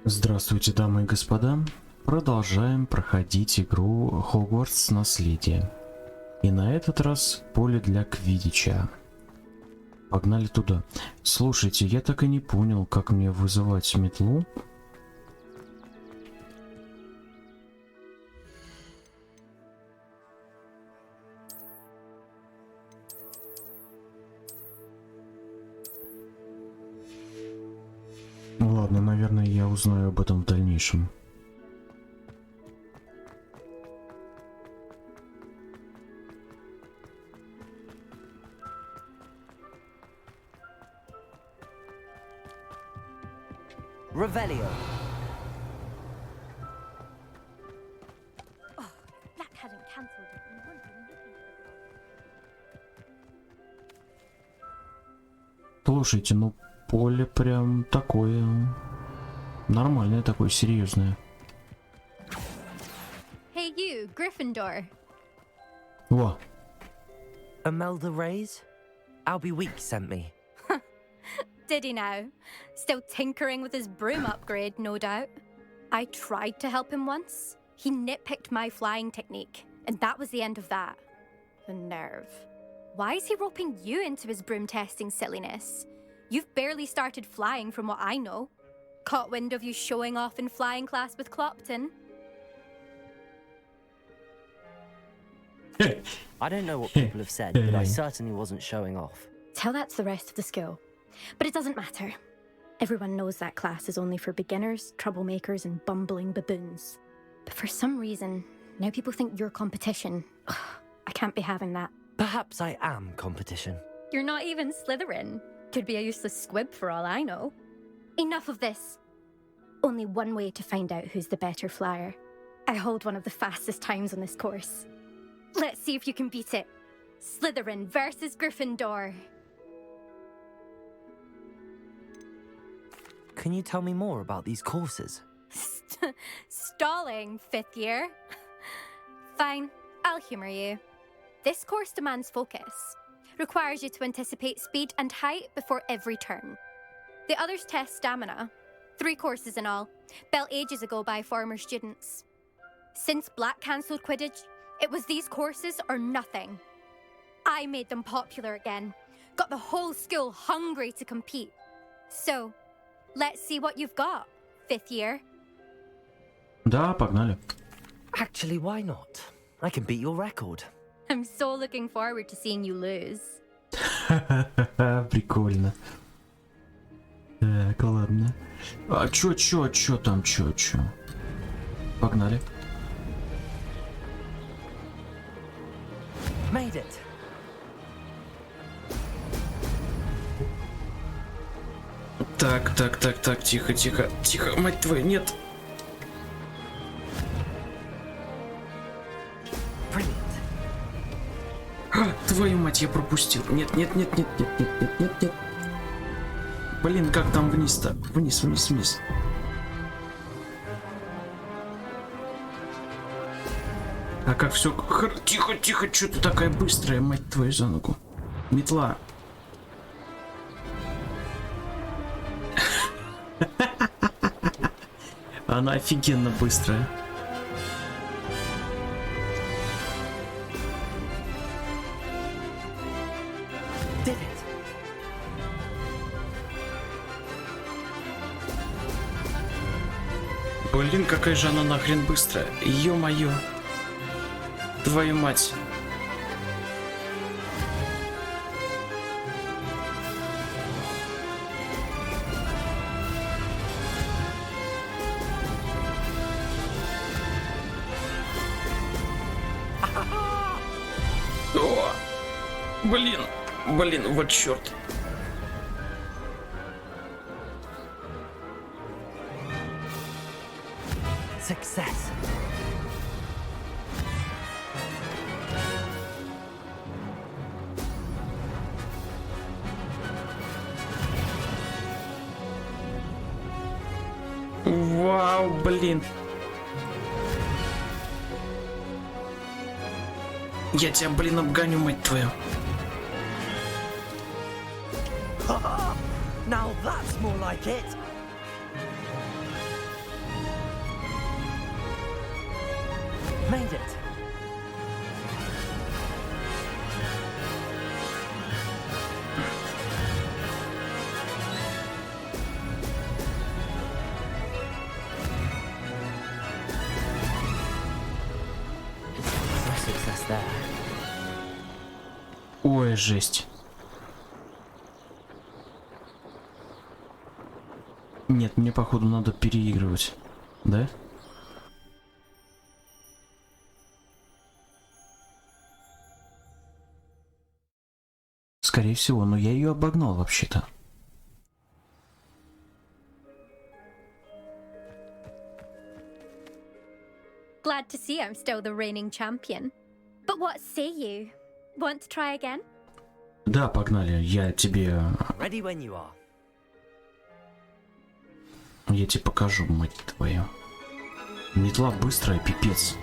Здравствуйте, дамы и господа. Продолжаем проходить игру Хогвартс Наследие. И на этот раз поле для квиддича. Погнали туда. Слушайте, я так и не понял, как мне вызывать метлу. Ладно, наверное, я узнаю об этом в дальнейшем. Revelio. Слушайте, ну поле прям такое нормальное, такое серьезное. Hey you, Gryffindor. Во. Imelda Reyes? Albie Week sent me. Did he now? Still tinkering with his broom upgrade, no doubt. I tried to help him once. He nitpicked my flying technique, and that was the end of that. The nerve. Why is he roping you into his broom testing silliness? You've barely started flying from what I know. Caught wind of you showing off in flying class with Clopton. I don't know what people have said, but I certainly wasn't showing off. Tell that to the rest of the school. But it doesn't matter. Everyone knows that class is only for beginners, troublemakers, and bumbling baboons. But for some reason, now people think you're competition. Ugh, I can't be having that. Perhaps I am competition. You're not even Slytherin. Could be a useless squib for all I know. Enough of this. Only one way to find out who's the better flyer. I hold one of the fastest times on this course. Let's see if you can beat it. Slytherin versus Gryffindor. Can you tell me more about these courses? Stalling, fifth year. Fine, I'll humor you. This course demands focus. Requires you to anticipate speed and height before every turn. The others test stamina. 3 courses in all, built ages ago by former students. Since Black cancelled Quidditch, it was these courses or nothing. I made them popular again. Got the whole school hungry to compete. So, let's see what you've got, fifth year. Да, погнали. Actually, why not? I can beat your record. I'm so looking forward to seeing you lose. Прикольно. Так, ладно. А чё там, чё? Погнали. Made it. Так, тихо, мать твою, нет. Brilliant. Твою мать, я пропустил. Нет. Блин, как там вниз-то? Вниз. А как все... Тихо, что ты такая быстрая, мать твою, за ногу? Метла. Она офигенно быстрая. Did it. Блин, какая же она нахрен быстрая. Ё-моё. Твою мать. О! Блин, вот черт. Success. Вау, блин. Я тебя, блин, обгоню, мать твою. Now that's more like it. Made it. No success there. Ой, жесть. Нет, мне походу надо переигрывать. Да? Скорее всего, но я ее обогнал вообще-то. Glad to see I'm still the reigning champion. But what say you? Want to try again? Да, погнали. Я тебе Ready when you are. покажу, мать твою. Метла быстрая, пипец.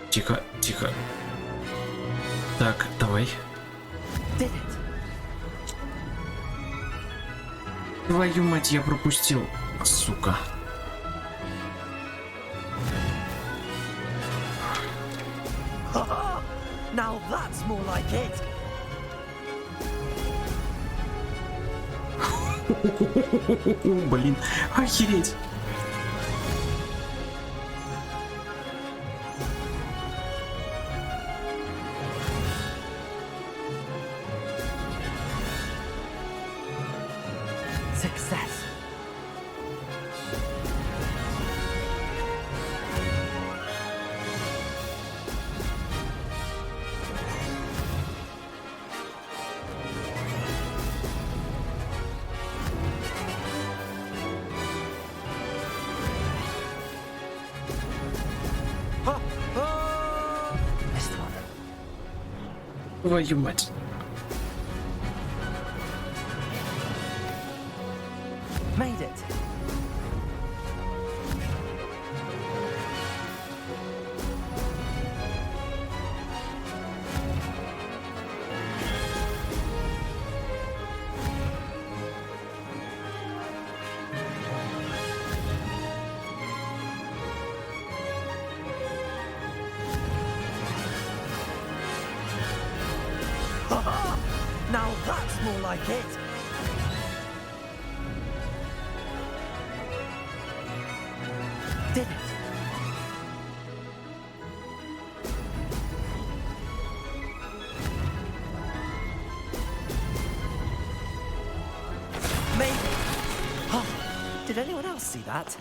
Тихо, тихо. Так, давай. Did it. Твою мать, я пропустил. Сука. Now that's more like it. Блин, охереть. Success. Missed one. Твою мать. Made it. Now that's more like it. Did it. Maybe. Oh, did anyone else see that?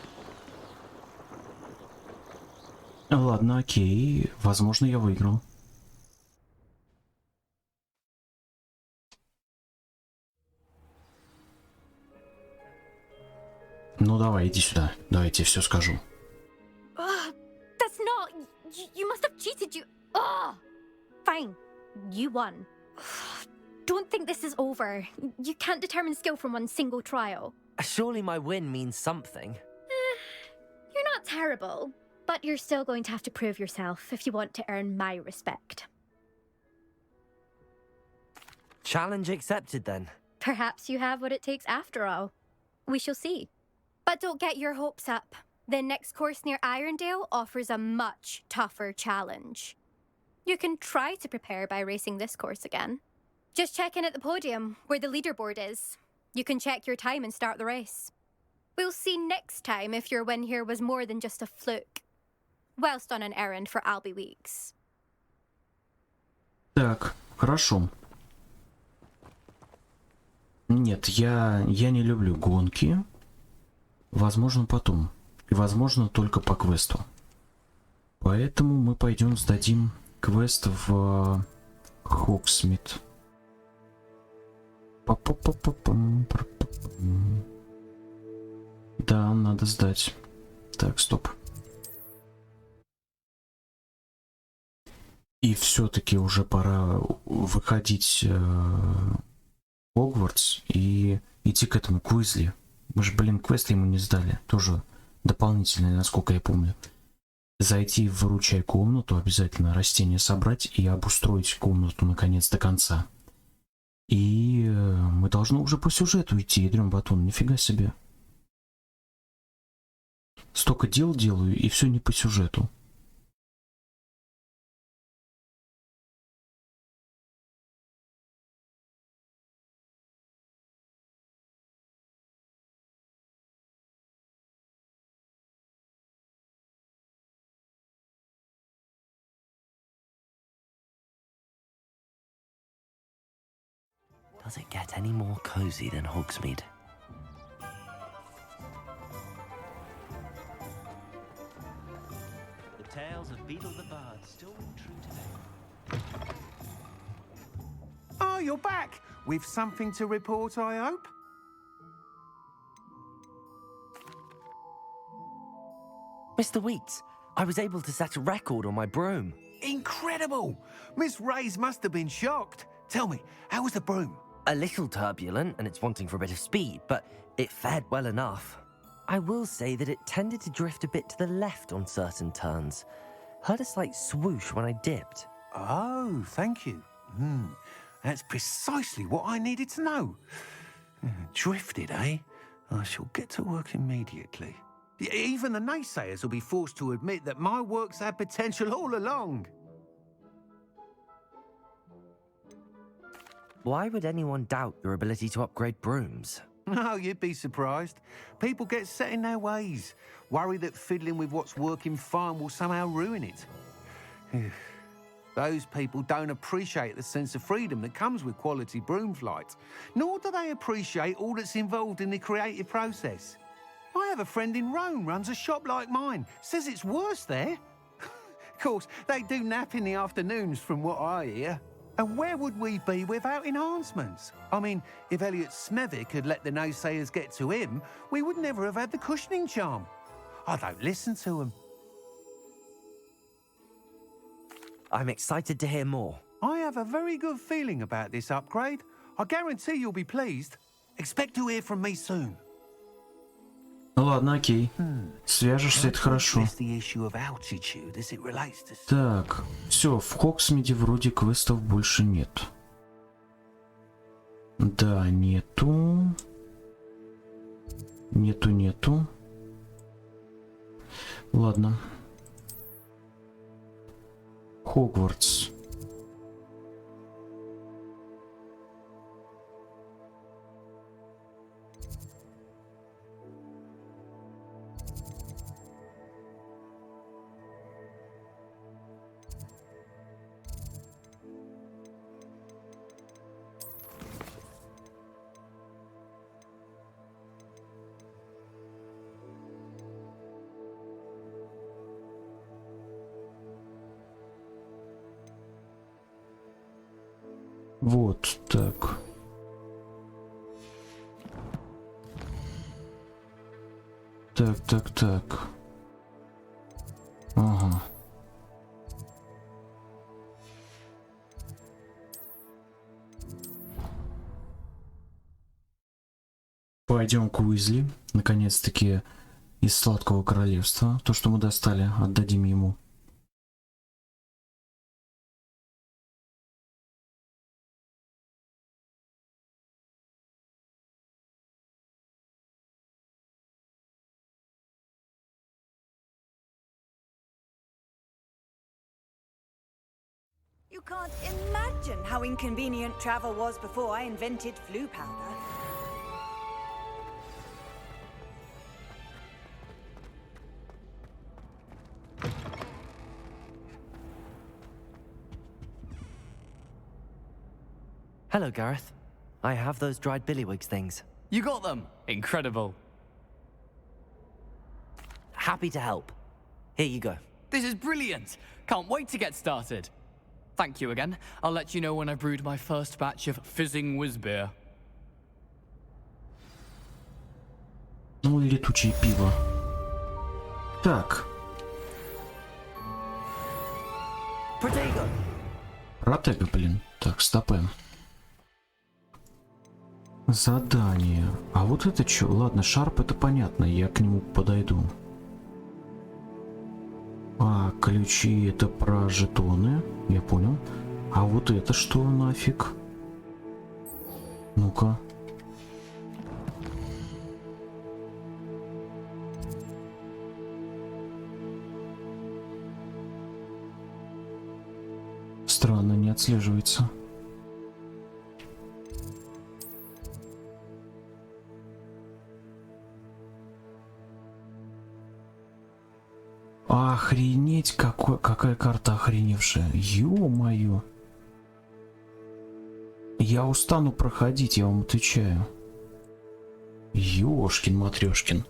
Ладно, окей. Возможно, я выиграл. Ну давай, иди сюда. Давай я тебе все скажу. That's not. You must have cheated. Fine. You won. Don't think this is over. You can't determine skill from one single trial. Surely my win means something. You're not terrible, but you're still going to have to prove yourself if you want to earn my respect. Challenge accepted then. Perhaps you have what it takes after all. We shall see. But don't get your hopes up. The next course near Irondale offers a much tougher challenge. You can try to prepare by racing this course again. Just check in at the podium, where the leaderboard is. You can check your time and start the race. We'll see next time if your win here was more than just a fluke. Whilst on an errand for Albie Weeks. Так, хорошо. Нет, я не люблю гонки. Возможно, потом. И, возможно, только по квесту. Поэтому мы пойдем сдадим квест в Хоксмит. Да, надо сдать. Так, стоп. И все-таки уже пора выходить в Хогвартс и идти к этому Куизли. Мы же, блин, квест ему не сдали. Тоже дополнительный, насколько я помню. Зайти в выручай комнату, обязательно растения собрать и обустроить комнату наконец до конца. И мы должны уже по сюжету идти, ядрён батон, нифига себе. Столько дел делаю, и все не по сюжету. Does it get any more cozy than Hogsmeade? The tales of Beetle the Bard still ring true today. Oh, you're back! With something to report, I hope? Mr. Wheats, I was able to set a record on my broom. Incredible! Miss Ray's must have been shocked. Tell me, how was the broom? A little turbulent, and it's wanting for a bit of speed, but it fared well enough. I will say that it tended to drift a bit to the left on certain turns. Heard a slight swoosh when I dipped. Oh, thank you. That's precisely what I needed to know. Drifted, eh? I shall get to work immediately. Even the naysayers will be forced to admit that my work's had potential all along. Why would anyone doubt your ability to upgrade brooms? No, you'd be surprised. People get set in their ways, worry that fiddling with what's working fine will somehow ruin it. Those people don't appreciate the sense of freedom that comes with quality broom flight, nor do they appreciate all that's involved in the creative process. I have a friend in Rome runs a shop like mine, says it's worse there. Of course, they do nap in the afternoons from what I hear. And where would we be without enhancements? I mean, if Elliot Smethwick had let the naysayers get to him, we would never have had the cushioning charm. I don't listen to them. I'm excited to hear more. I have a very good feeling about this upgrade. I guarantee you'll be pleased. Expect to hear from me soon. Ну ладно, окей. Свяжешься, это хорошо. Так, все, в Хоксмиде вроде квестов больше нет. Да, нету. Нету. Ладно. Хогвартс. Вот так. Так. Ага. Пойдем к Уизли. Наконец-таки из Сладкого Королевства. То, что мы достали, отдадим ему. You can't imagine how inconvenient travel was before I invented flu powder. Hello, Gareth. I have those dried billywigs things. You got them! Incredible. Happy to help. Here you go. This is brilliant! Can't wait to get started. Thank you again. I'll let you know when I've brewed my first batch of fizzing whiz-beer. Ну, летучее пиво. Так. Protego. Протега, блин. Так, стопэ. Задание. А вот это что? Ладно, шарп это понятно, я к нему подойду. А, ключи это про жетоны, я понял. А вот это что нафиг? Ну-ка. Странно, не отслеживается. Охренеть, какая карта охреневшая. Ё-моё. Я устану проходить, я вам отвечаю. Ёшкин-матрёшкин.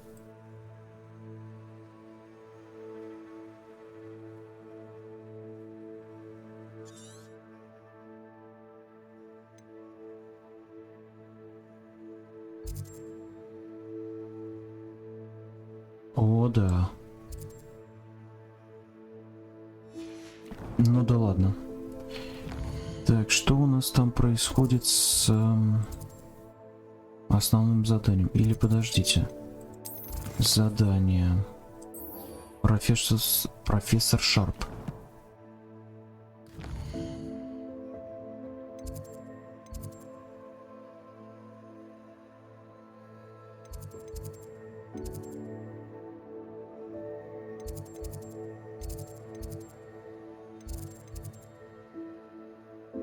О, да. Ну да ладно. Так, что у нас там происходит с основным заданием? Или подождите. Задание. Профессор Шарп.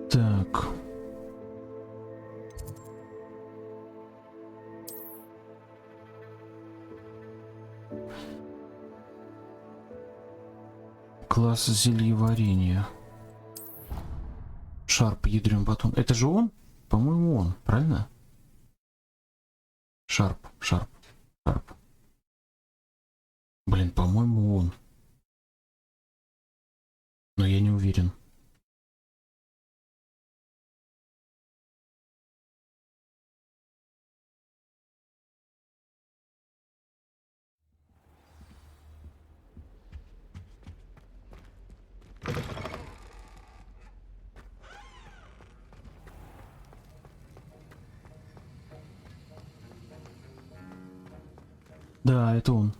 Так. Класс зельеварения. Шарп, ядрен батон. Это же он? По-моему, он, правильно? Шарп. Блин, по-моему, он. Но я не уверен. Да, это он.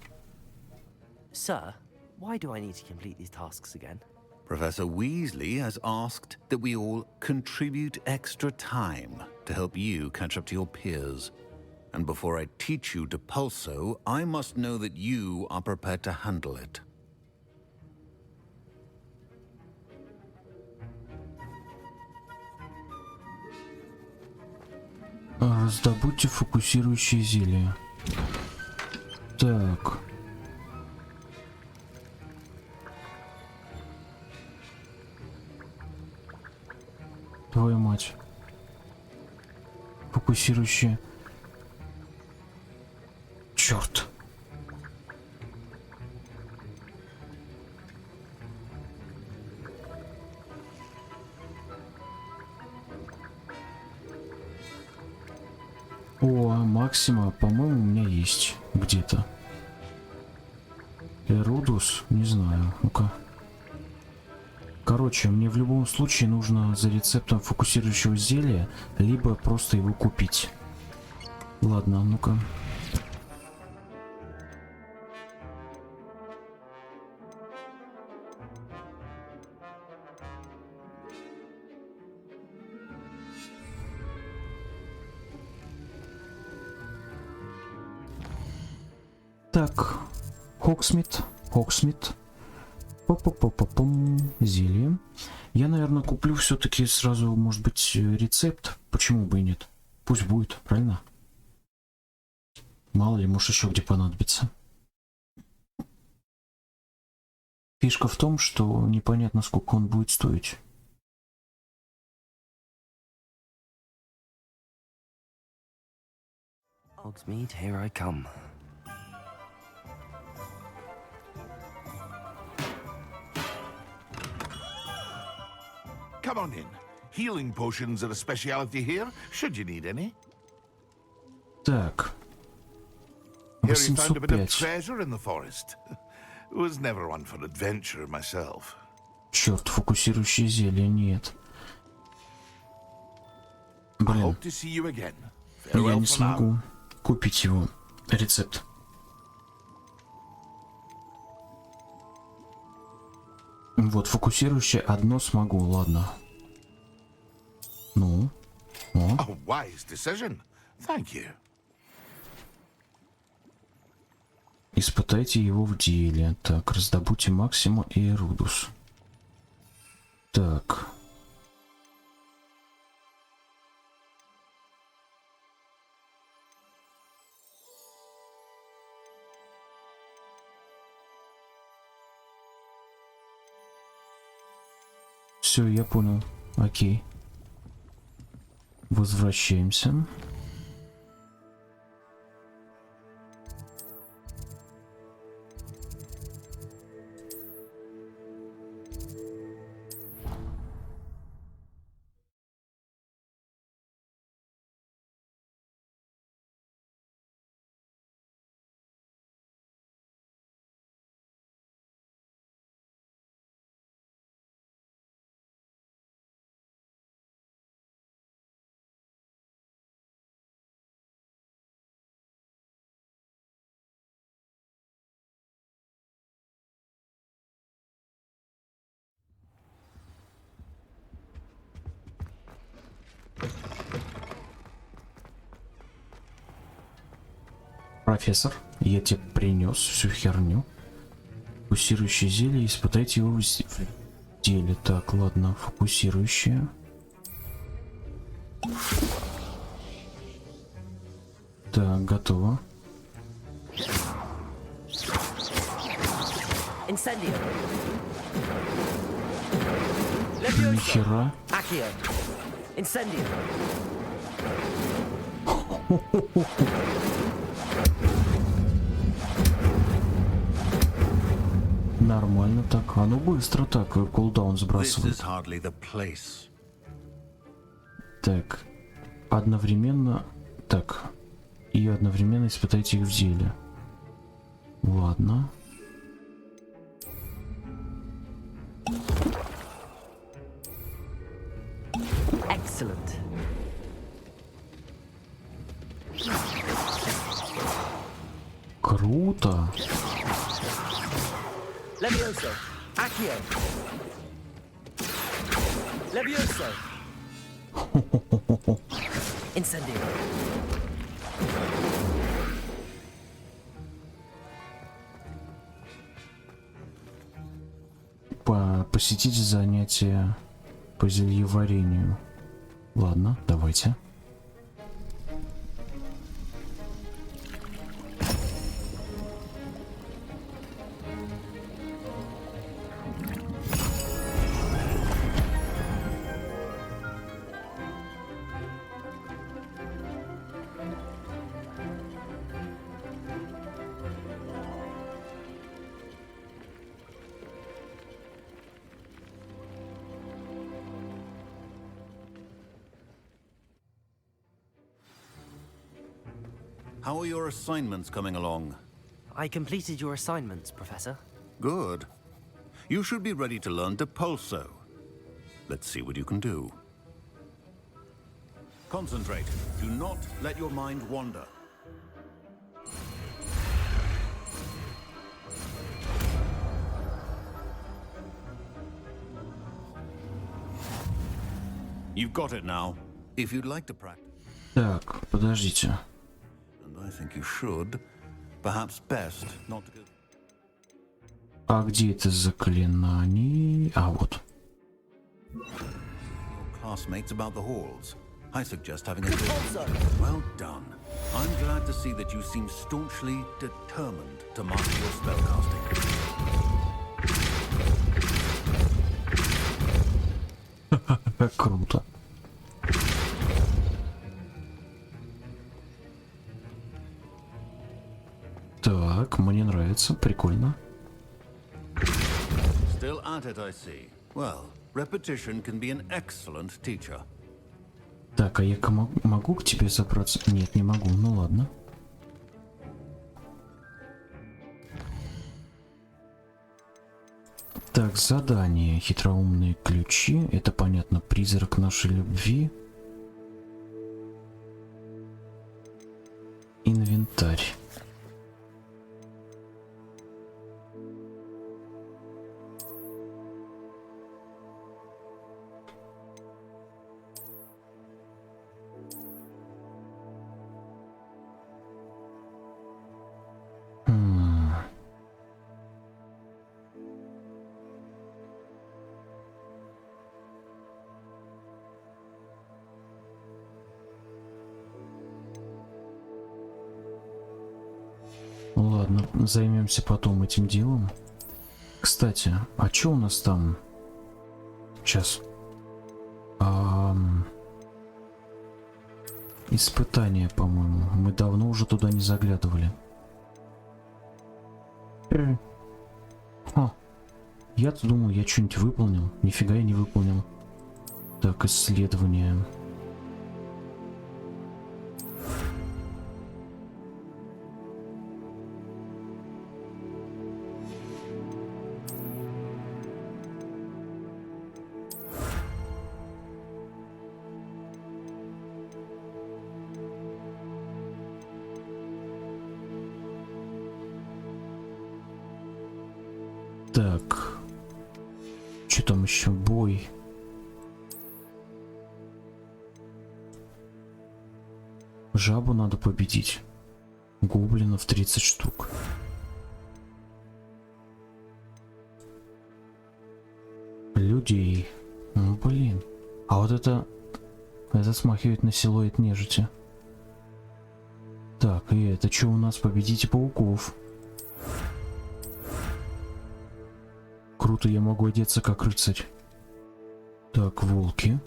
Sir, why do I need to complete these tasks again? Professor Weasley has asked that we all contribute extra time to help you catch up to your peers. And before I teach you to pulso, I must know that you are prepared to handle it. Раздобудьте фокусирующее зелье. Так. Твою мать. Фокусирующее. Черт. О, Максима, по-моему, у меня есть где-то. Эрудус, не знаю. Ну-ка. Короче, мне в любом случае нужно за рецептом фокусирующего зелья, либо просто его купить. Ладно, ну-ка. Так, Хоксмит. По-по-по-по-пум. Зелье. Я, наверное, куплю все-таки сразу, может быть, рецепт. Почему бы и нет? Пусть будет, правильно? Мало ли, может, еще где понадобится. Фишка в том, что непонятно, сколько он будет стоить. Hogsmeade, here I come. Come on in. Healing potions are a speciality here, should you need any. Так. Here you found a bit of 805. treasure in the forest. Was never one for adventure myself. Черт, фокусирующее зелье нет. I Блин, hope to see you again. я Farewell не for now. смогу купить его. Рецепт. Вот, фокусирующее одно смогу, ладно. Ну. О. A wise decision. Thank you. Испытайте его в деле. Так, раздобудьте Максиму и Эрудус. Так. все, я понял. Окей. Возвращаемся. Профессор, я тебе принес всю херню. Фокусирующее зелье, испытайте его в деле. Так, ладно, фокусирующее. Так, готово. Incendio. Нихера. Accio. Incendio. Нормально так. А ну быстро так, кулдаун This сбрасывает. is hardly the place. Так. Одновременно. Так. И одновременно испытайте их в деле. Ладно. Excellent. Круто. Levioso. Accio. Levioso. Incendio. Посетить занятия по зельеварению. Ладно, давайте. How are your assignments coming along? I completed your assignments, Professor. Good. You should be ready to learn Depulso. Let's see what you can do. Concentrate. Do not let your mind wander. You've got it now. If you'd like to practice, Так, подождите. and I think you should, perhaps best not to go. А где это заклинание? А, вот. Classmates about the halls. I suggest having a well done. I'm glad to see that you seem staunchly determined to master your spellcasting. Круто. Так, мне нравится, прикольно. Still at it, I see. Well, repetition can be an excellent teacher. Так, а я могу к тебе забраться? Нет, не могу, ну ладно. Так, задание. Хитроумные ключи. Это понятно, призрак нашей любви. Инвентарь. Ладно, займемся потом этим делом. Кстати, а что у нас там? Сейчас. Испытание, по-моему. Мы давно уже туда не заглядывали. Я-то думал, я что-нибудь выполнил. Нифига я не выполнил. Так, исследование. Так. Что там еще? Бой. Жабу надо победить. Гоблинов 30 штук. Людей. Ну, блин. А вот это смахивает на силуэт нежити. Так, и это что у нас? Победите пауков. Круто, я могу одеться как рыцарь. Так, волки.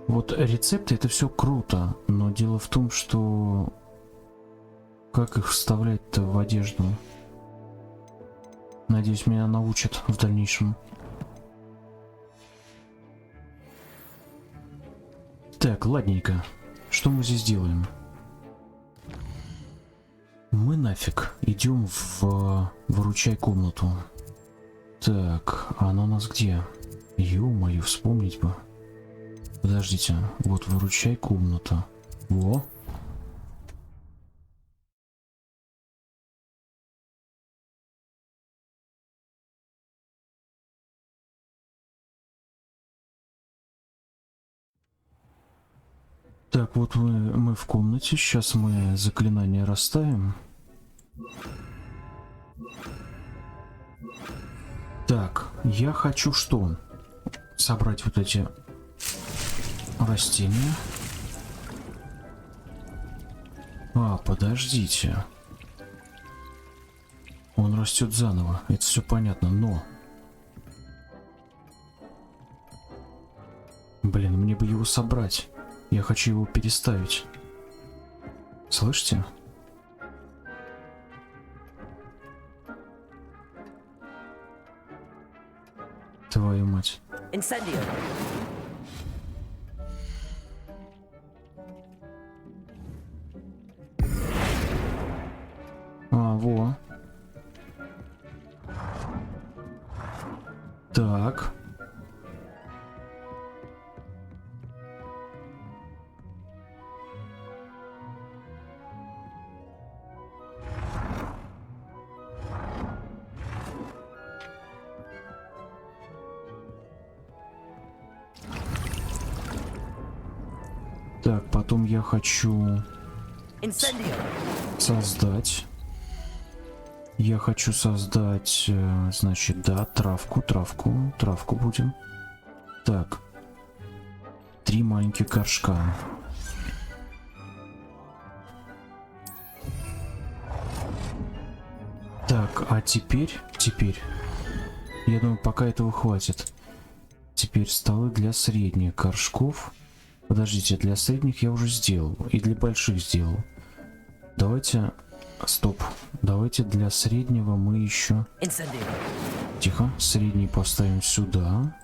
Вот рецепты это все круто, но дело в том, что как их вставлять-то в одежду? Надеюсь, меня научат в дальнейшем. Так, ладненько. Что мы здесь делаем? Мы нафиг идем в выручай комнату. Так, она у нас где? Ё-моё, вспомнить бы. Подождите, вот выручай комната. Во. Так, вот мы в комнате. Сейчас мы заклинания расставим. Так, я хочу что? Собрать вот эти растения. Подождите. Он растет заново. Это все понятно, но... Блин, мне бы его собрать. Я хочу его переставить. Слышите? Твою мать. Incendio. Во. Так. Так, потом я хочу Incendio. создать. Я хочу создать, значит, да, травку будем. Так. 3 маленьких горшка. Так, а теперь, я думаю, пока этого хватит. Теперь столы для средних горшков. Подождите, для средних я уже сделал, и для больших сделал. Давайте... Стоп. Давайте для среднего мы еще... Incendio. Тихо. Средний поставим сюда.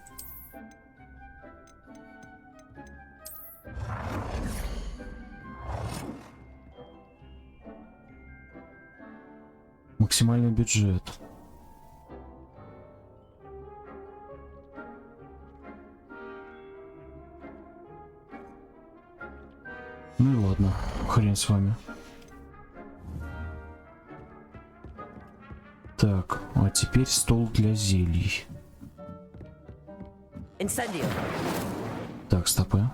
Максимальный бюджет. Ну и ладно. Хрен с вами. Так, а теперь стол для зелий. Incendio. Так, стопы.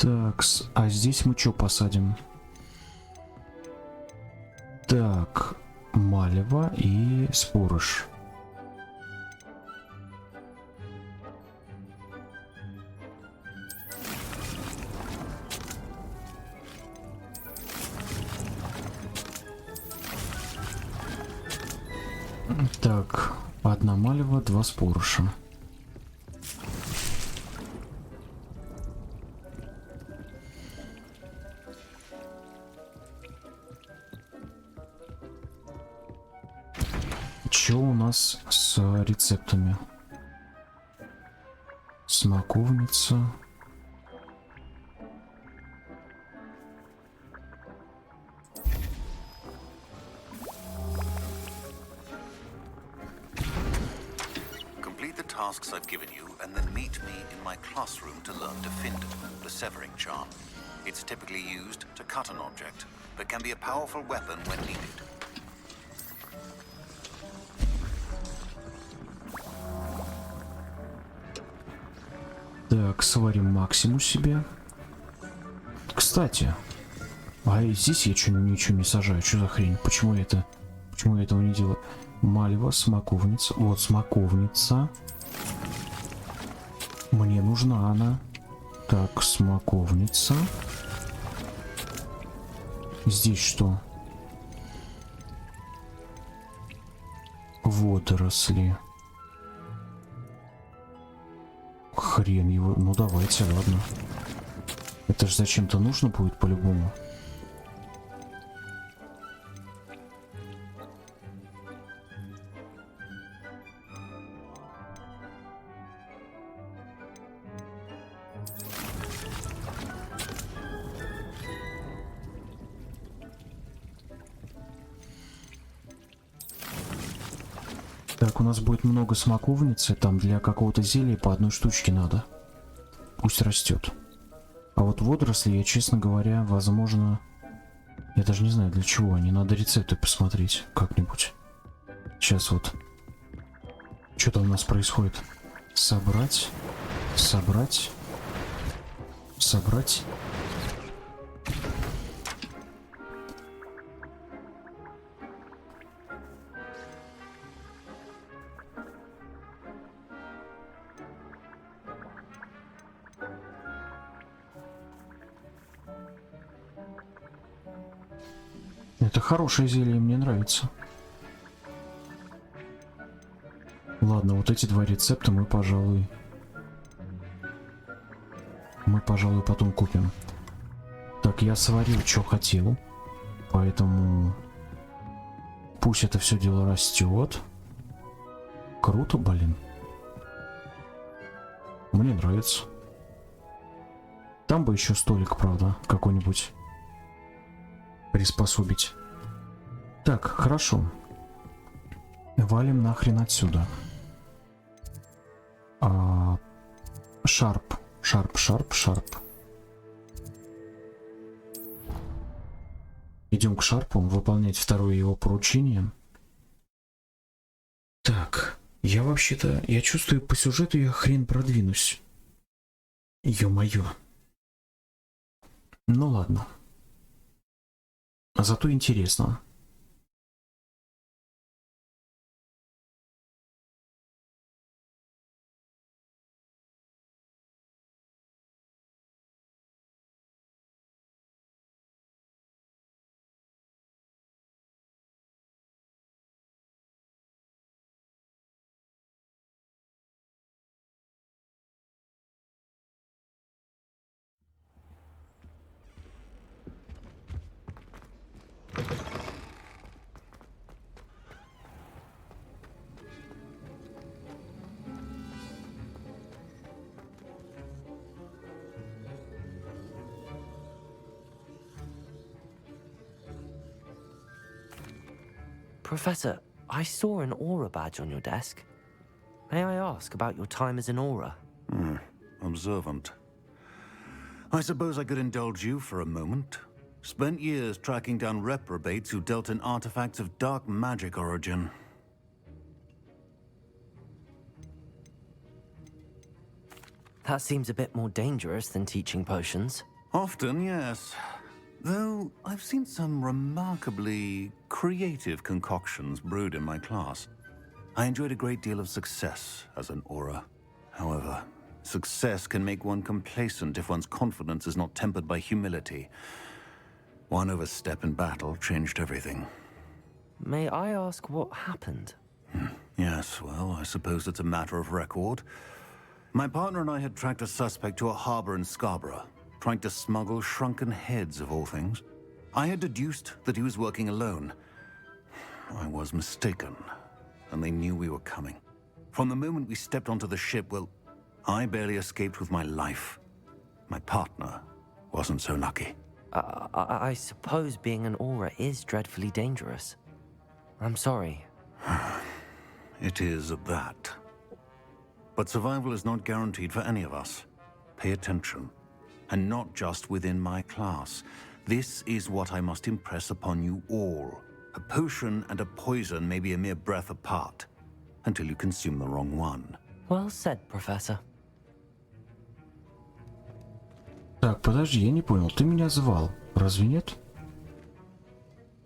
Так, а здесь мы что посадим? Так, малево и спорыш. Так, одна малево, два спорыша. Что у нас с рецептами? Смоковница. Complete the tasks I've given you, and then meet me in my classroom to learn to find the severing charm. It's typically used to cut an object, but can be a powerful weapon when needed. Так, сварим максимум себе. Кстати, а здесь я ничего не сажаю. Что за хрень? Почему я этого не делаю? Мальва, смоковница. Вот смоковница. Мне нужна она. Так, смоковница. Здесь что? Водоросли. Хрен его. Ну давайте, ладно. Это же зачем-то нужно будет по-любому. Так, у нас будет много смоковницы. Там для какого-то зелья по одной штучке надо. Пусть растет. А вот водоросли, я, честно говоря, возможно... Я даже не знаю для чего они. Надо рецепты посмотреть как-нибудь. Сейчас вот. Что там у нас происходит? Собрать. Собрать. Собрать. Это хорошее зелье, мне нравится. Ладно, вот эти два рецепта мы, пожалуй, потом купим. Так, я сварил, что хотел. Поэтому пусть это все дело растет. Круто, блин. Мне нравится. Там бы еще столик, правда, какой-нибудь приспособить. Так, хорошо. Валим нахрен отсюда. Шарп. Идем к Шарпу, выполнять второе его поручение. Так, я вообще-то, я чувствую, по сюжету я хрен продвинусь. Ё-моё. Ну ладно. Зато интересно. Professor, I saw an aura badge on your desk. May I ask about your time as an aura? Observant. I suppose I could indulge you for a moment. Spent years tracking down reprobates who dealt in artifacts of dark magic origin. That seems a bit more dangerous than teaching potions. Often, yes. Though I've seen some remarkably creative concoctions brewed in my class. I enjoyed a great deal of success as an aura. However, success can make one complacent if one's confidence is not tempered by humility. One overstep in battle changed everything. May I ask what happened? Yes, well, I suppose it's a matter of record. My partner and I had tracked a suspect to a harbor in Scarborough, trying to smuggle shrunken heads, of all things. I had deduced that he was working alone. I was mistaken, and they knew we were coming. From the moment we stepped onto the ship, well, I barely escaped with my life. My partner wasn't so lucky. I suppose being an aura is dreadfully dangerous. I'm sorry. It is at that. But survival is not guaranteed for any of us. Pay attention. And not just within my class. This is what I must impress upon you all. A potion and a poison may be a mere breath apart, until you consume the wrong one. Well said, Professor. Так, подожди, я не понял, ты меня звал, разве нет?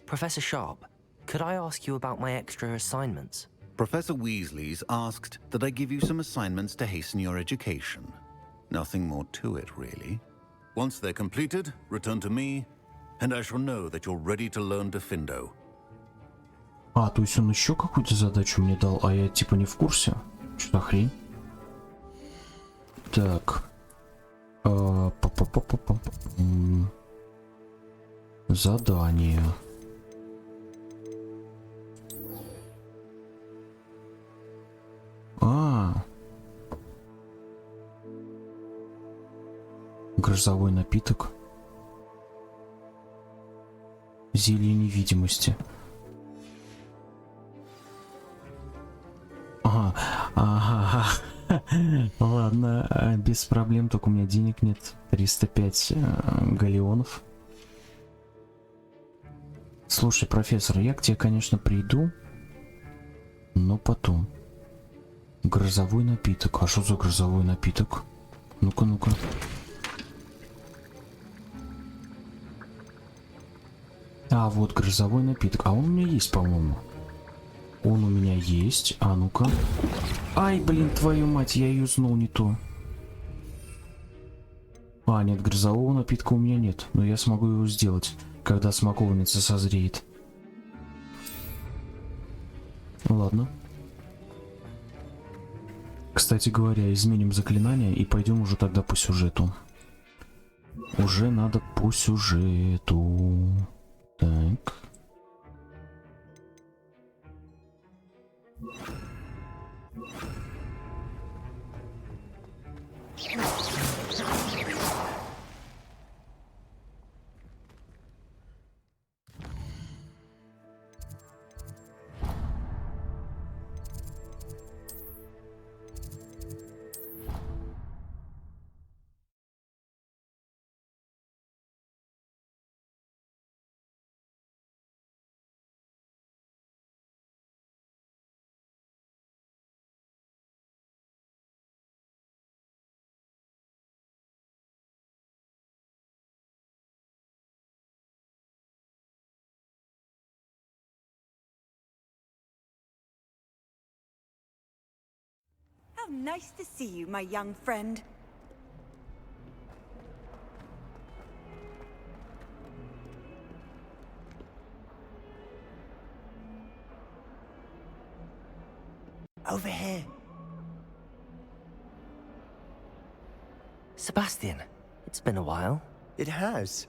Professor Sharp, could I ask you about my extra assignments? Professor Weasley's asked that I give you some assignments to hasten your education. Nothing more to it, really. Once they're completed, return to me, and I shall know that you're ready to learn Diffindo. А, то есть он еще какую-то задачу мне дал, а я типа не в курсе? Что за хрень? Так. Задание. Грозовой напиток. Зелье невидимости. Ага. Ладно, без проблем, только у меня денег нет. 305 галеонов. Слушай, профессор, я к тебе, конечно, приду, но потом. Грозовой напиток. А что за грозовой напиток? Ну-ка. А, вот грозовой напиток. А он у меня есть, по-моему. Он у меня есть. А ну-ка. Ай, блин, твою мать, я юзнул не то. А, нет, грозового напитка у меня нет. Но я смогу его сделать, когда смоковница созреет. Ладно. Кстати говоря, изменим заклинание и пойдем уже тогда по сюжету. Уже надо по сюжету. Так. How nice to see you, my young friend. Over here. Sebastian, it's been a while. It has.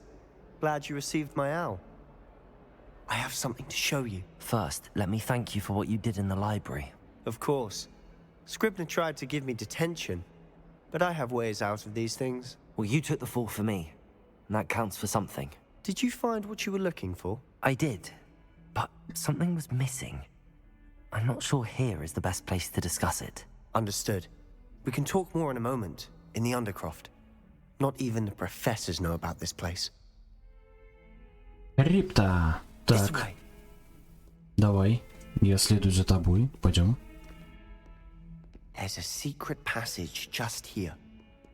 Glad you received my owl. I have something to show you. First, let me thank you for what you did in the library. Of course. Scribner tried to give me detention, but I have ways out of these things. Well, you took the fall for me, and that counts for something. Did you find what you were looking for? I did, but something was missing. I'm not sure here is the best place to discuss it. Understood. We can talk more in a moment, in the Undercroft. Not even the professors know about this place. Рипта. Так. Давай. Я следую за тобой. Пойдем. There's a secret passage just here.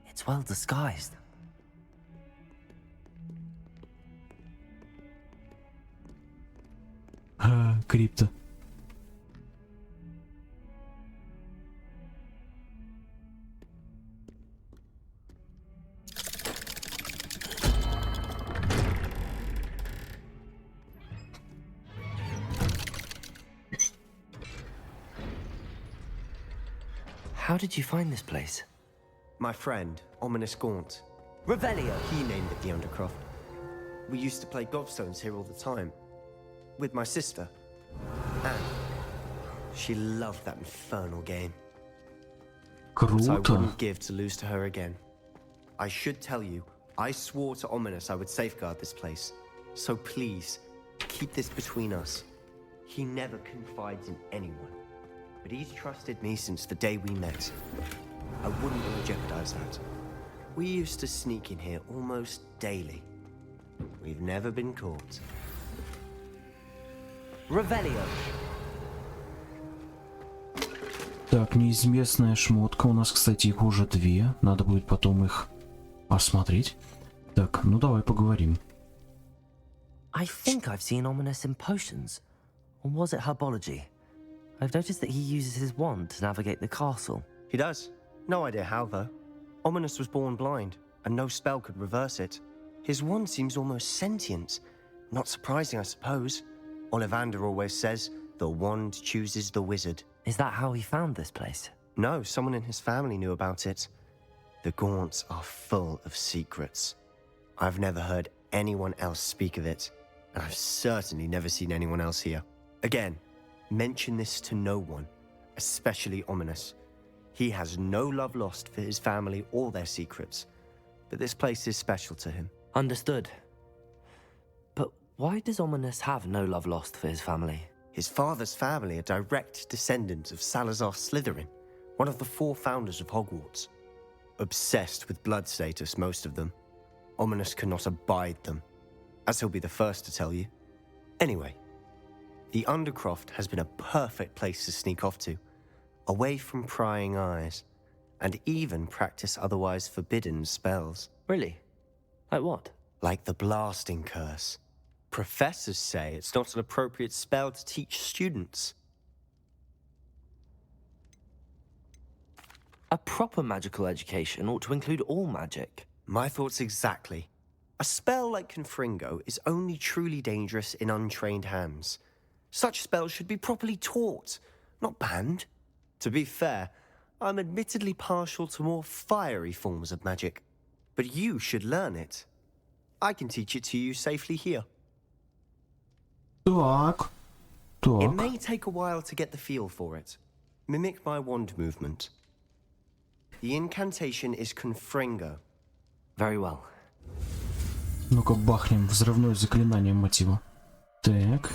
It's well disguised. Крипто. How did you find this place? My friend, Ominous Gaunt. Revelio. He named it the Undercroft. We used to play gobstones here all the time. With my sister, Anne. She loved that infernal game. But I Круто. wouldn't give to lose to her again. I should tell you, I swore to Ominous I would safeguard this place. So please, keep this between us. He never confides in anyone. But he's trusted me since the day we met. I wouldn't want to jeopardize that. We used to sneak in here almost daily. We've never been caught. Revelio. Так, неизвестная шмотка. У нас, кстати, их уже 2. Надо будет потом их осмотреть. Так, ну давай поговорим. I think I've seen Ominous in potions. Or was it herbology? I've noticed that he uses his wand to navigate the castle. He does. No idea how, though. Ominous was born blind, and no spell could reverse it. His wand seems almost sentient. Not surprising, I suppose. Ollivander always says, the wand chooses the wizard. Is that how he found this place? No, someone in his family knew about it. The Gaunts are full of secrets. I've never heard anyone else speak of it, and I've certainly never seen anyone else here. Again, mention this to no one, especially Ominous. He has no love lost for his family or their secrets, but this place is special to him. Understood. But why does Ominous have no love lost for his family? His father's family are direct descendants of Salazar Slytherin, one of the 4 founders of Hogwarts. Obsessed with blood status, most of them. Ominous cannot abide them, as he'll be the first to tell you. Anyway, the Undercroft has been a perfect place to sneak off to, away from prying eyes, and even practice otherwise forbidden spells. Really? Like what? Like the blasting curse. Professors say it's not an appropriate spell to teach students. A proper magical education ought to include all magic. My thoughts exactly. A spell like Confringo is only truly dangerous in untrained hands. Such spells should be properly taught, not banned. To be fair, I'm admittedly partial to more fiery forms of magic. But you should learn it. I can teach it to you safely here. Так. It Так. may take a while to get the feel for it. Mimic my wand movement. The incantation is Confringo. Very well. Ну-ка бахнем взрывное заклинание мотива. Так.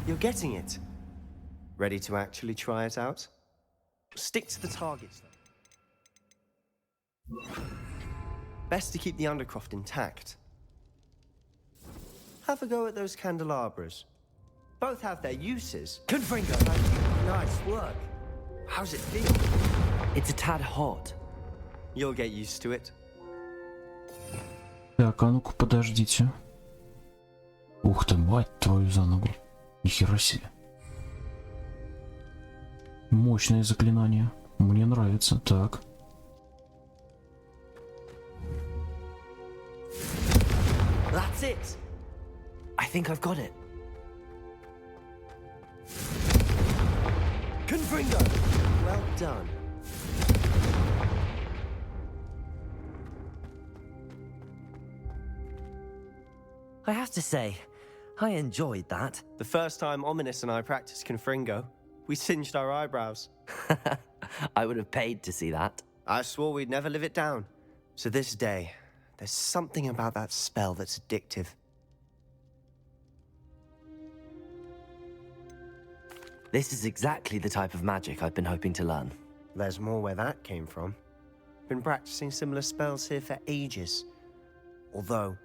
You're getting it. Ready to actually try it out? Stick to the targets, though. Best to keep the Undercroft intact. Have a go at those candelabras. Both have their uses. Confringo! Nice work. How's it feel? It's a tad hot. You'll get used to it. Так, а ну-ка подождите. Ух ты, мать твою за ногу. Нихера себе. Мощное заклинание. Мне нравится. Так. That's it! I think I've got it. Confringo! Well done. I have to say, I enjoyed that. The first time Ominous and I practiced Confringo, we singed our eyebrows. I would have paid to see that. I swore we'd never live it down. To this day, there's something about that spell that's addictive. This is exactly the type of magic I've been hoping to learn. There's more where that came from. Been practicing similar spells here for ages. Although,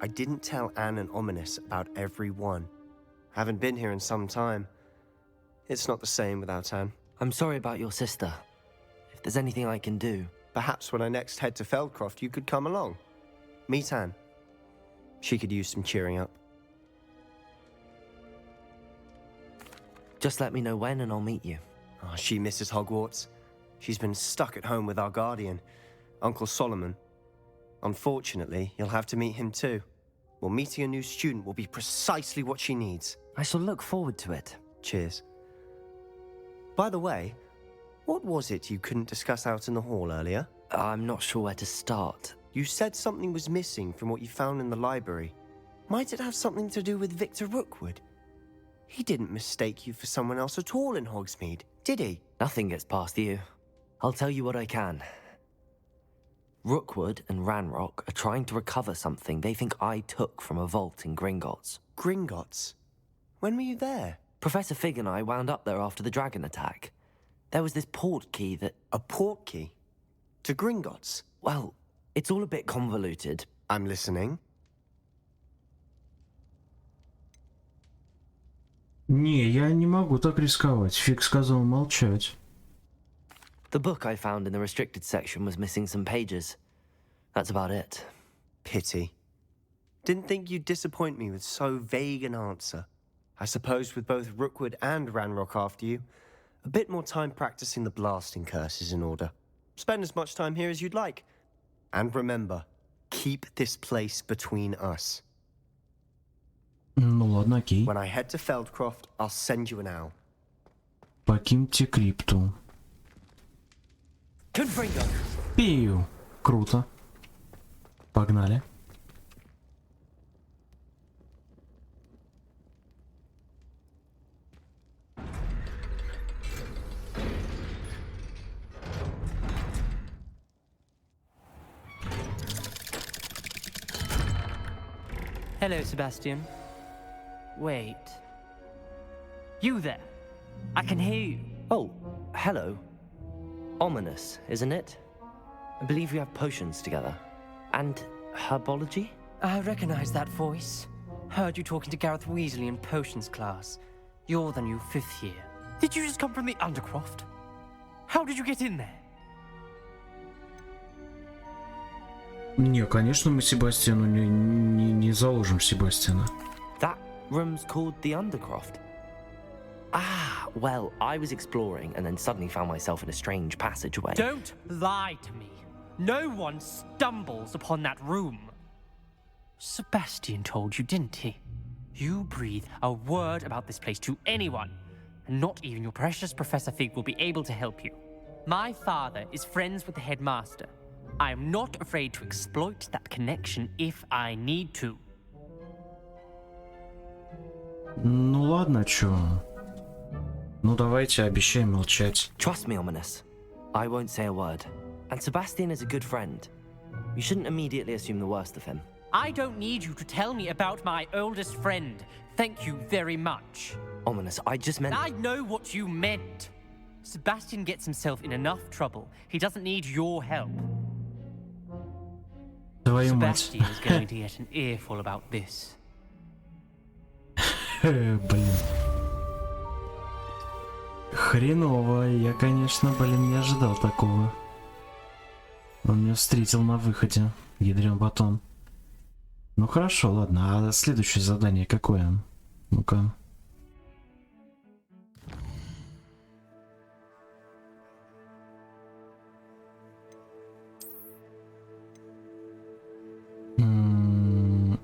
I didn't tell Anne and Ominous about every one. Haven't been here in some time. It's not the same without Anne. I'm sorry about your sister. If there's anything I can do... Perhaps when I next head to Feldcroft, you could come along. Meet Anne. She could use some cheering up. Just let me know when and I'll meet you. Oh, she misses Hogwarts. She's been stuck at home with our guardian, Uncle Solomon. Unfortunately, you'll have to meet him too. Well, meeting a new student will be precisely what she needs. I shall look forward to it. Cheers. By the way, what was it you couldn't discuss out in the hall earlier? I'm not sure where to start. You said something was missing from what you found in the library. Might it have something to do with Victor Rookwood? He didn't mistake you for someone else at all in Hogsmeade, did he? Nothing gets past you. I'll tell you what I can. Rookwood and Ranrock are trying to recover something they think I took from a vault in Gringotts. Gringotts? When were you there? Professor Fig and I wound up there after the dragon attack. There was this port key that... A port key? To Gringotts? Well, it's all a bit convoluted. I'm listening. Не, я не могу так рисковать. Фиг сказал молчать. The book I found in the restricted section was missing some pages. That's about it. Pity. Didn't think you'd disappoint me with so vague an answer. I suppose with both Rookwood and Ranrock after you, a bit more time practicing the blasting curse is in order. Spend as much time here as you'd like. And remember, keep this place between us. Ну ладно, окей. When I head to Feldcroft, I'll send you an owl. Покиньте крипту. Confringo. Пию. Круто. Погнали. Hello, Sebastian. Wait. You there? I can hear you. Oh, hello. Ominous, isn't it? I believe we have potions together. And herbology? I recognize that voice. Heard you talking to Gareth Weasley in potions class. You're the new 5th year. Did you just come from the Undercroft? How did you get in there? Не, конечно, мы Себастьяну не заложим Себастьяна. That room's called the Undercroft. Ah, well, I was exploring and then suddenly found myself in a strange passageway. Don't lie to me. No one stumbles upon that room. Sebastian told you, didn't he? You breathe a word about this place to anyone, and not even your precious Professor Fig will be able to help you. My father is friends with the headmaster. I am not afraid to exploit that connection if I need to. Ну ладно, чё. Ну давайте, обещаем молчать. Trust me, Ominous. I won't say a word. And Sebastian is a good friend. You shouldn't immediately assume the worst of him. I don't need you to tell me about my oldest friend. Thank you very much. Ominous, I just meant... I know what you meant. Sebastian gets himself in enough trouble. He doesn't need your help. Твою мать. Sebastian is going to get an earful about this. Блин. Хреново. Я, конечно, не ожидал такого. Он меня встретил на выходе. Ядрен батон. Ну хорошо, ладно. А следующее задание какое? Ну-ка.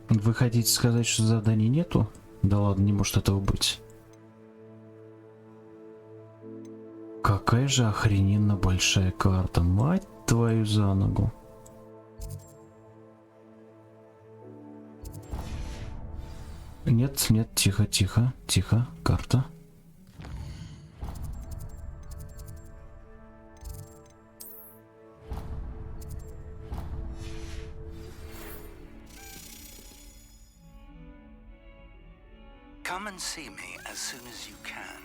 Вы хотите сказать, что заданий нету? Да ладно, не может этого быть. Какая же охрененно большая карта, мать твою за ногу. Нет, нет, тихо, тихо, тихо, карта. Come and see me as soon as you can.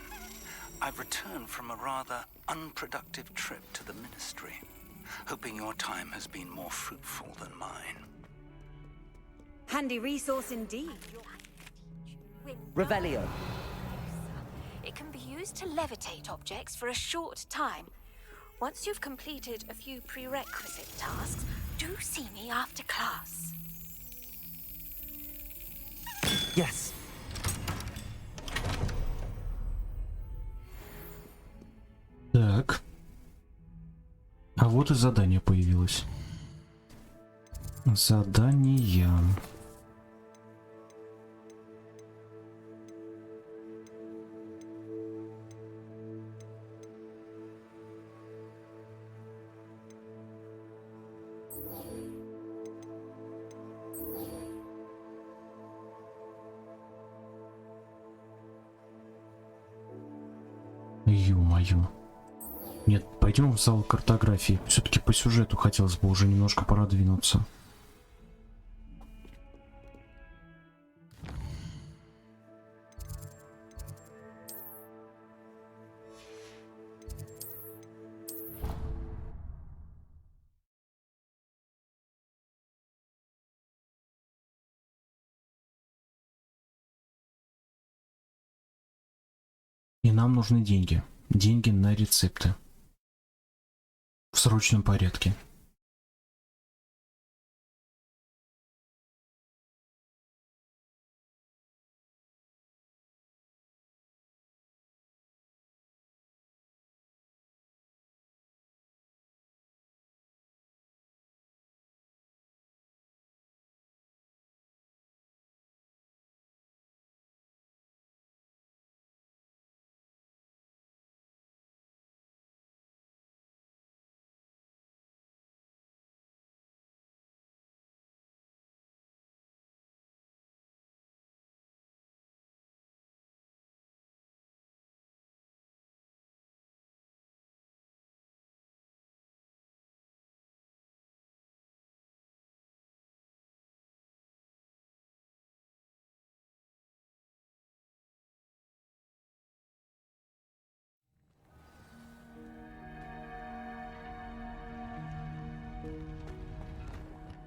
I've returned from a rather unproductive trip to the Ministry, hoping your time has been more fruitful than mine. Handy resource indeed. Revelio. It can be used used to levitate objects for a short time. Once you've completed a few prerequisite tasks, do see me after class. Yes. Так. А вот и задание появилось. Задание. Ё-моё. Нет, пойдем в зал картографии. Все-таки по сюжету хотелось бы уже немножко продвинуться. И нам нужны деньги. Деньги на рецепты. В срочном порядке.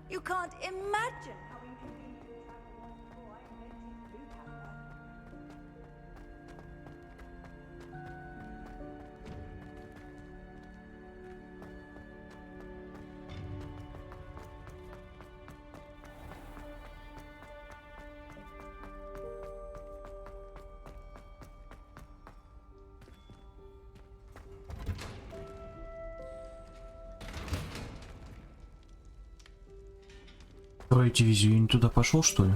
You can't imagine how inconvenient travel was before I invented blue camera. Твою дивизию, я не туда пошел, что ли?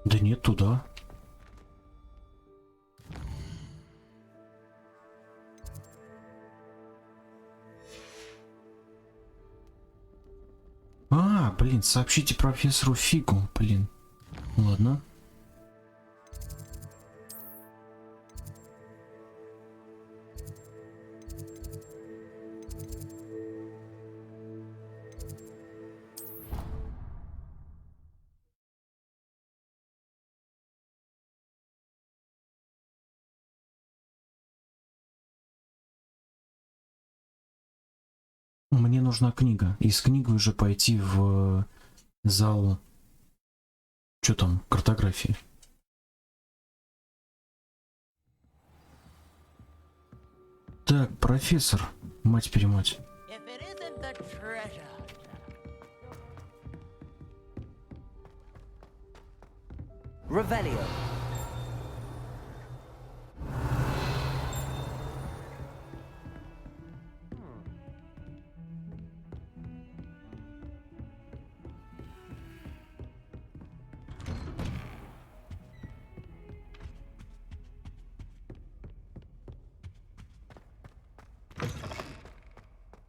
Да нет, туда. А, блин, сообщите профессору Фигу, блин. Ладно. Мне нужна книга. И с книгой уже пойти в зал... Что там? Картографии. Так, профессор. Мать-перемать. Revelio.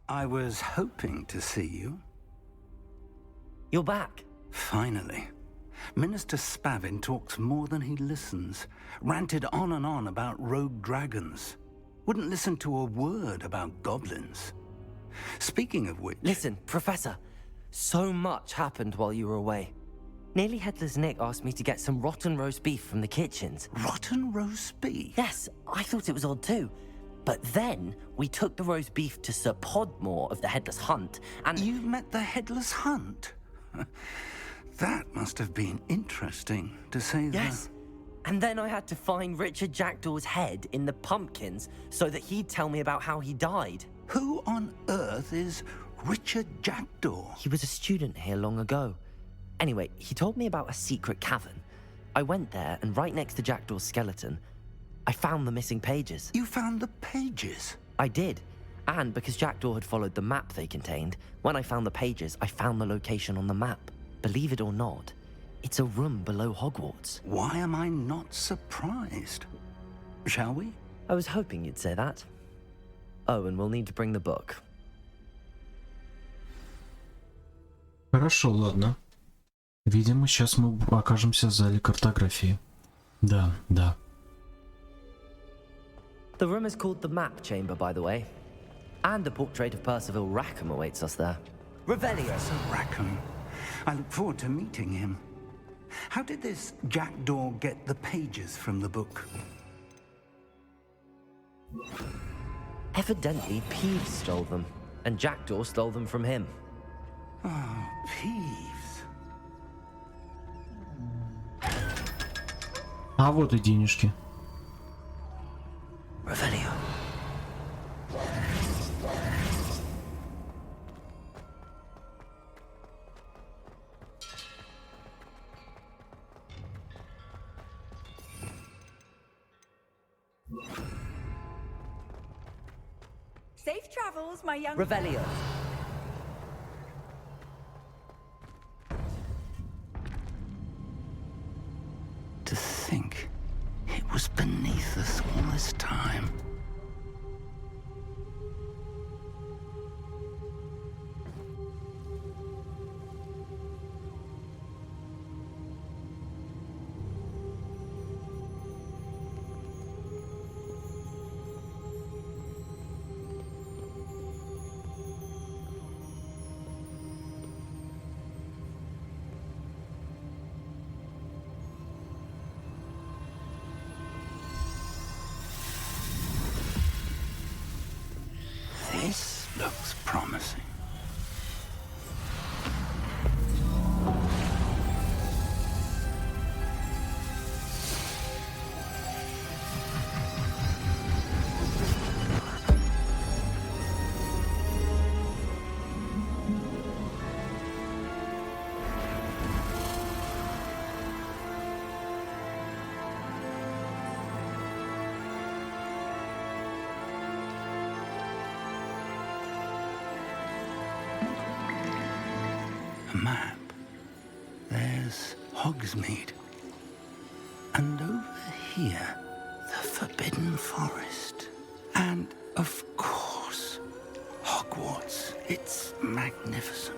I was hoping to see you. You're back. Finally. Minister Spavin talks more than he listens. Ranted on and on about rogue dragons. Wouldn't listen to a word about goblins. Speaking of which... Listen, Professor. So much happened while you were away. Nearly Headless Nick asked me to get some rotten roast beef from the kitchens. Rotten roast beef? Yes, I thought it was odd too. But then we took the roast beef to Sir Podmore of the Headless Hunt, and... You met the Headless Hunt? That must have been interesting, to say the... Yes. And then I had to find Richard Jackdaw's head in the pumpkins so that he'd tell me about how he died. Who on earth is Richard Jackdaw? He was a student here long ago. Anyway, he told me about a secret cavern. I went there, and right next to Jackdaw's skeleton, I found the missing pages. You found the pages? I did. And because Jackdaw had followed the map they contained, when I found the pages, I found the location on the map. Believe it or not, it's a room below Hogwarts. Why am I not surprised? Shall we? I was hoping you'd say that. Oh, and we'll need to bring the book. Хорошо, ладно. Видимо, сейчас мы окажемся в зале картографии. Да, да. The room is called the Map Chamber, by the way. And a portrait of Percival Rackham awaits us there. Revelio! Sir Rackham. I look forward to meeting him. How did this Jackdaw get the pages from the book? Evidently, Peeves stole them, and Jackdaw stole them from him. Oh, Peeves. А вот и денежки. Revelio. Safe travels, my young... Revelio. To think it was beneath us all this time. This looks promising. A map. There's Hogsmeade. And over here, the Forbidden Forest. And, of course, Hogwarts. It's magnificent.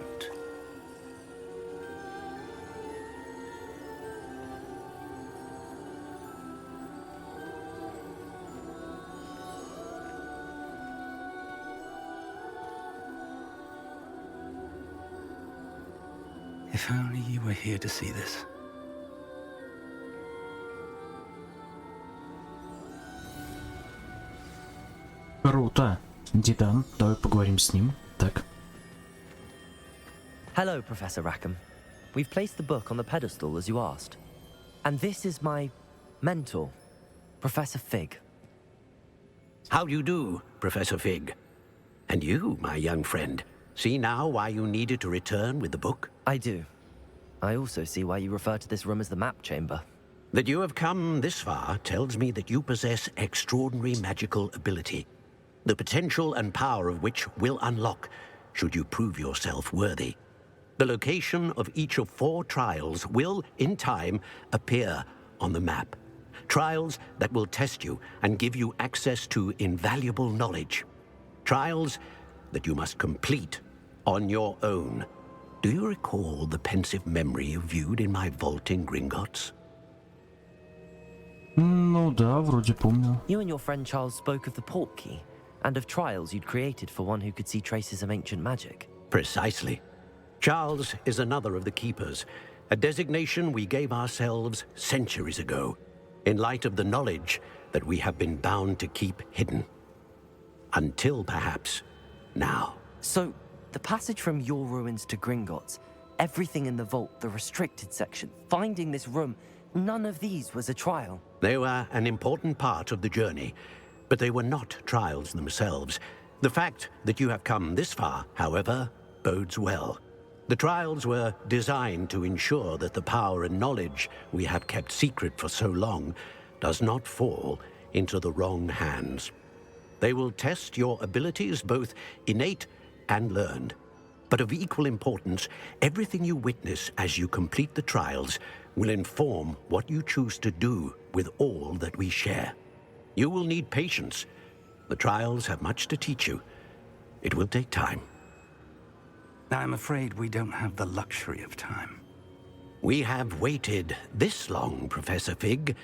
If only you were here to see this. Круто. Дидан, давай поговорим с ним. Так. Hello, Professor Rackham. We've placed the book on the pedestal as you asked. And this is my mentor, Professor Fig. How do you do, Professor Fig? And you, my young friend, see now why you needed to return with the book? I do. I also see why you refer to this room as the Map Chamber. That you have come this far tells me that you possess extraordinary magical ability, the potential and power of which will unlock should you prove yourself worthy. The location of each of 4 trials will, in time, appear on the map. Trials that will test you and give you access to invaluable knowledge. Trials that you must complete on your own. Do you recall the pensive memory you viewed in my vault in Gringotts? Ну да, вроде помню. You and your friend Charles spoke of the Portkey, and of trials you'd created for one who could see traces of ancient magic. Precisely. Charles is another of the Keepers, a designation we gave ourselves centuries ago, in light of the knowledge that we have been bound to keep hidden. Until, perhaps, now. So, the passage from your ruins to Gringotts, everything in the vault, the restricted section, finding this room, none of these was a trial. They were an important part of the journey, but they were not trials themselves. The fact that you have come this far, however, bodes well. The trials were designed to ensure that the power and knowledge we have kept secret for so long does not fall into the wrong hands. They will test your abilities, both innate and learned. But of equal importance, everything you witness as you complete the trials will inform what you choose to do with all that we share. You will need patience. The trials have much to teach you. It will take time. I'm afraid we don't have the luxury of time. We have waited this long, Professor Fig.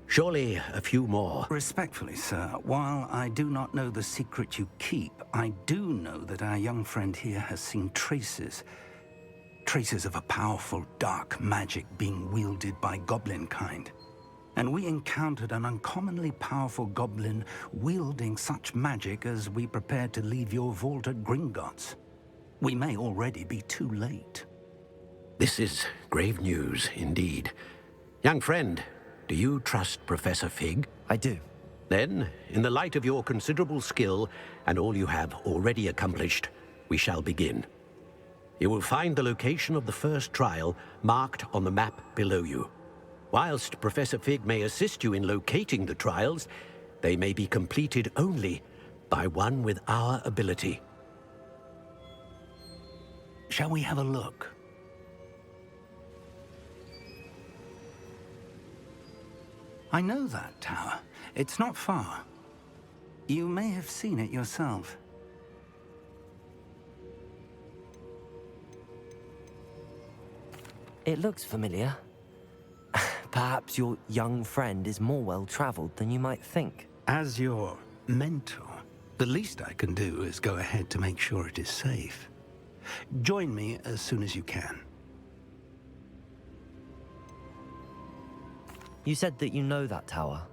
Surely a few more. Respectfully, sir, while I do not know the secret you keep, I do know that our young friend here has seen traces of a powerful dark magic being wielded by goblin kind. And we encountered an uncommonly powerful goblin wielding such magic as we prepared to leave your vault at Gringotts. We may already be too late. This is grave news indeed. Young friend, do you trust Professor Fig? I do. Then, in the light of your considerable skill and all you have already accomplished, we shall begin. You will find the location of the first trial marked on the map below you. Whilst Professor Fig may assist you in locating the trials, they may be completed only by one with our ability. Shall we have a look? I know that tower. It's not far. You may have seen it yourself. It looks familiar. Perhaps your young friend is more well-traveled than you might think. As your mentor, the least I can do is go ahead to make sure it is safe. Join me as soon as you can. You said that you know that tower.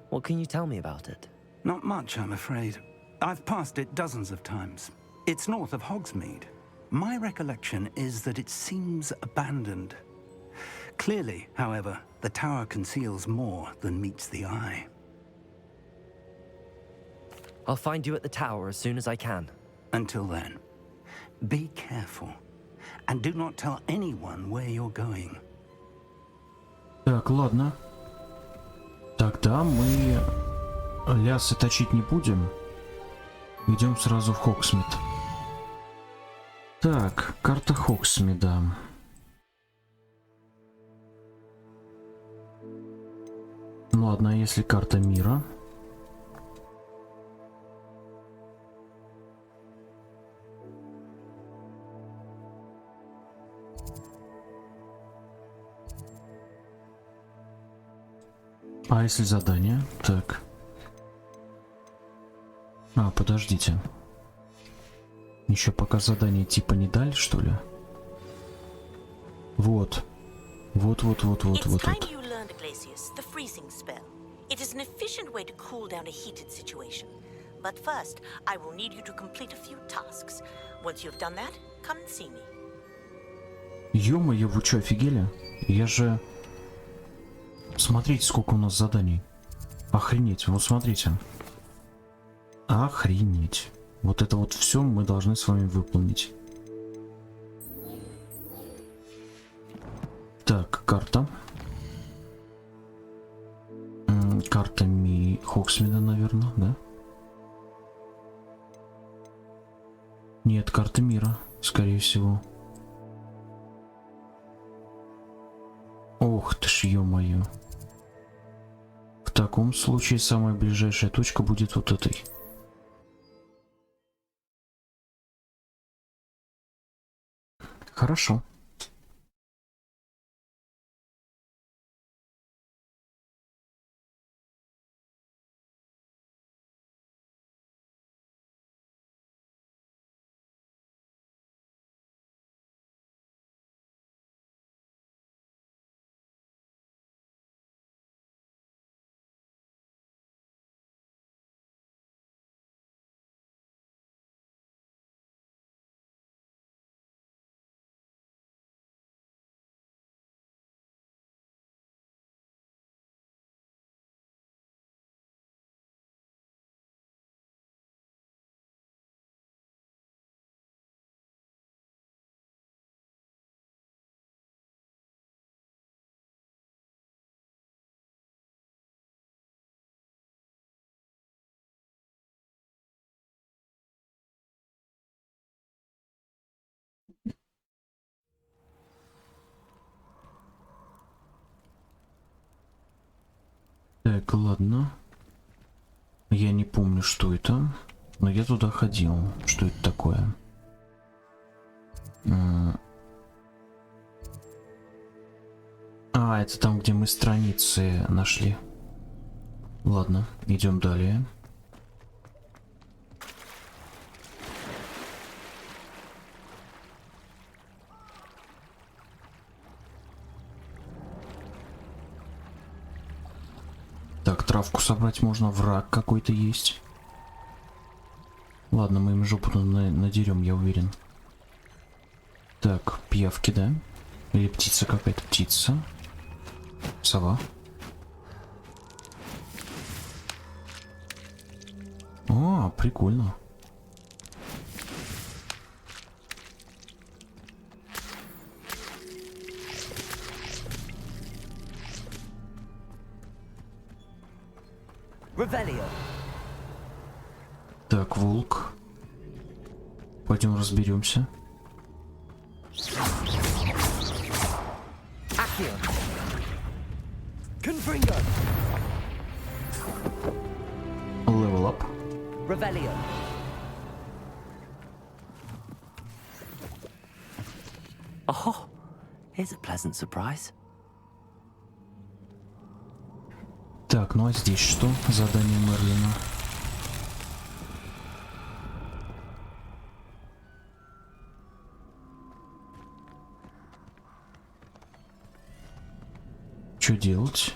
What can you tell me about it? Not much, I'm afraid. I've passed it dozens of times. It's north of Hogsmeade. My recollection is that it seems abandoned. Clearly, however, the tower conceals more than meets the eye. I'll find you at the tower as soon as I can. Until then, be careful. And do not tell anyone where you're going. Так, ладно. Тогда мы лясы точить не будем. Идем сразу в Хогсмит. Так, карта Хогсмида. Ну ладно, если карта мира. А если задание? Так. А, подождите. Еще пока задание типа не дали, что ли? Вот. Вот. It is an efficient way to cool down a heated situation. But first, I will need you to complete a few tasks. Once you've done that, come and see me. Ё-моё, вы чё, офигели? Я же... Смотрите, сколько у нас заданий. Охренеть, вот смотрите. Охренеть. Вот это вот все мы должны с вами выполнить. Так, карта. Карта Хогсмида, наверное, да? Нет, карта мира, скорее всего. Ох ты ж, ё-моё. В таком случае самая ближайшая точка будет вот этой. Хорошо. Так, ладно. Я не помню, что это, но я туда ходил. Что это такое? Это там, где мы страницы нашли. Ладно, идем далее. Так, травку собрать можно, враг какой-то есть. Ладно, мы им жопу надерем, я уверен. Так, пиявки, да? Или птица какая-то? Птица. Сова. О, прикольно. Так, волк. Пойдем разберемся. Level up. Oh, here's a pleasant surprise. Так, ну а здесь что? Задание Мерлина. Что делать?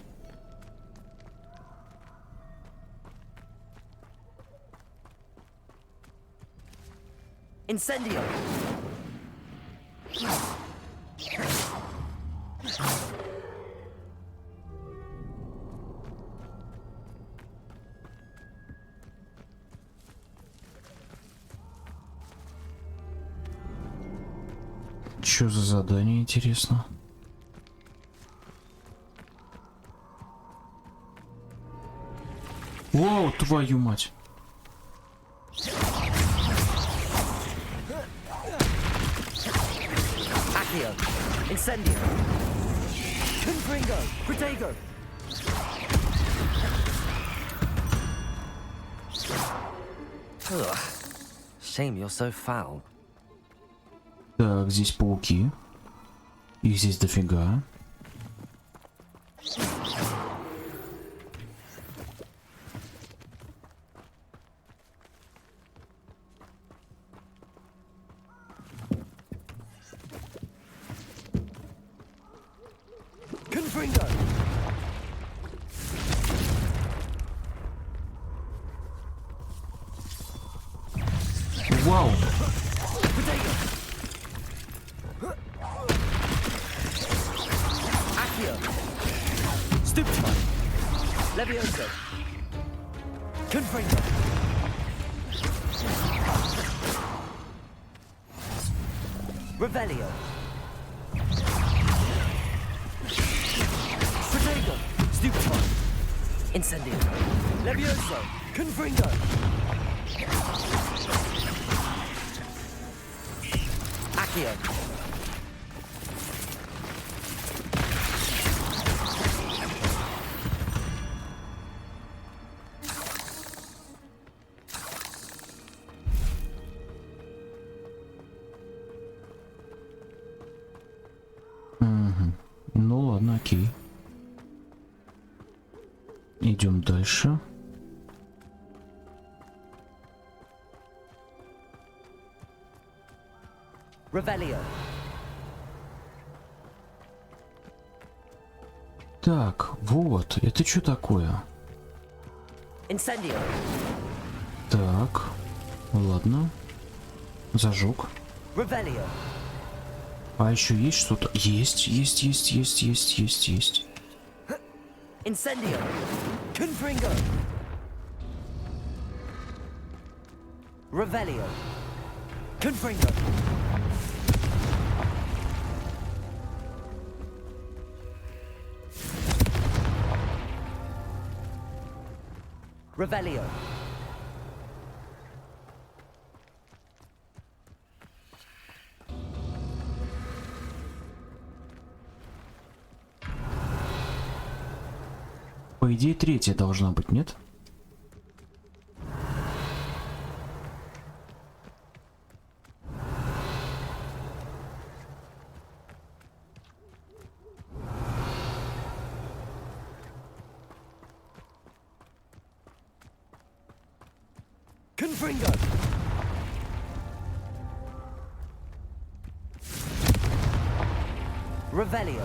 Incendio. Что за задание, интересно? О, твою мать! Incendio. Confringo. Protego. Ugh. Shame you're so foul. Так, здесь пауки. Их здесь дофига. Confringo. Вау! Levioso. Confringo. Revelio. Protego. Stupefy. Incendio. Levioso. Confringo. Accio. Ну ладно, окей. Идем дальше. Revelio. Так, вот, это что такое? Incendio. Так, ладно. Зажег. Revelio. А еще есть что-то? Есть. Incendio. Confringo. Revelio. Confringo. Revelio. По по идее, третья должна быть, нет? Confringo! Revelio.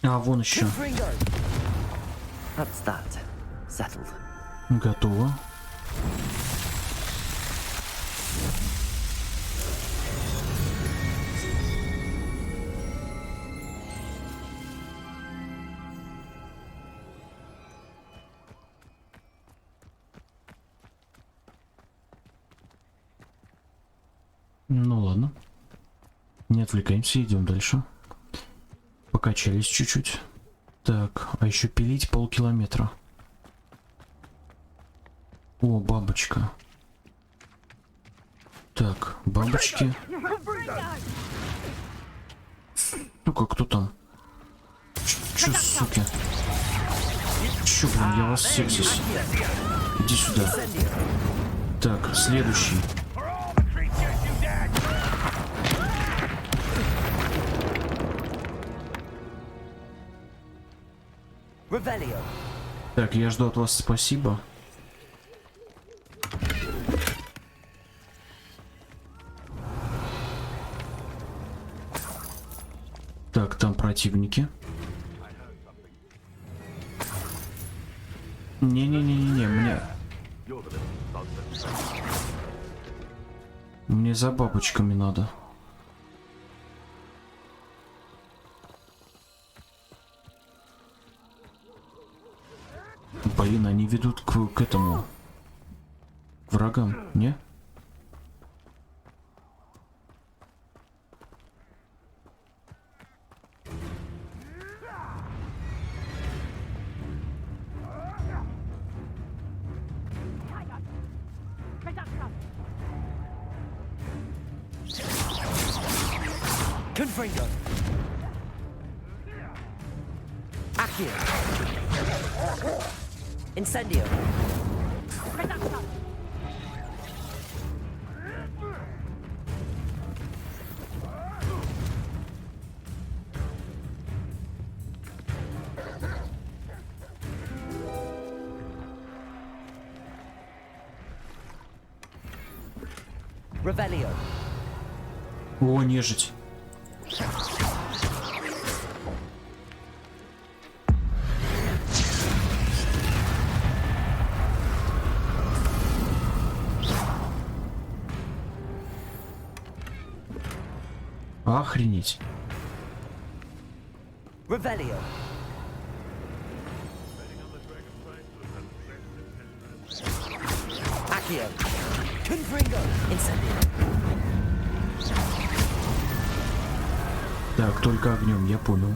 А, вон еще. Confringo. That's that. Settled. Готово. Ну ладно. Не отвлекаемся, идем дальше. Покачались чуть-чуть. Так, а еще пилить полкилометра. О, бабочка. Так, бабочки. Ну-ка, кто там? Чё, суки? Чё, блин, я вас всех здесь. Иди сюда. Так, следующий. Так, я жду от вас спасибо. Так, там противники. Не-не-не-не-не, мне за бабочками надо. Блин, они ведут к этому врагам, не? Confringo. Accio. Incendio. Revelio. О, нежить. Охренеть. Revelio. Accio. Confringo. Incendio. Так, только огнем, я понял.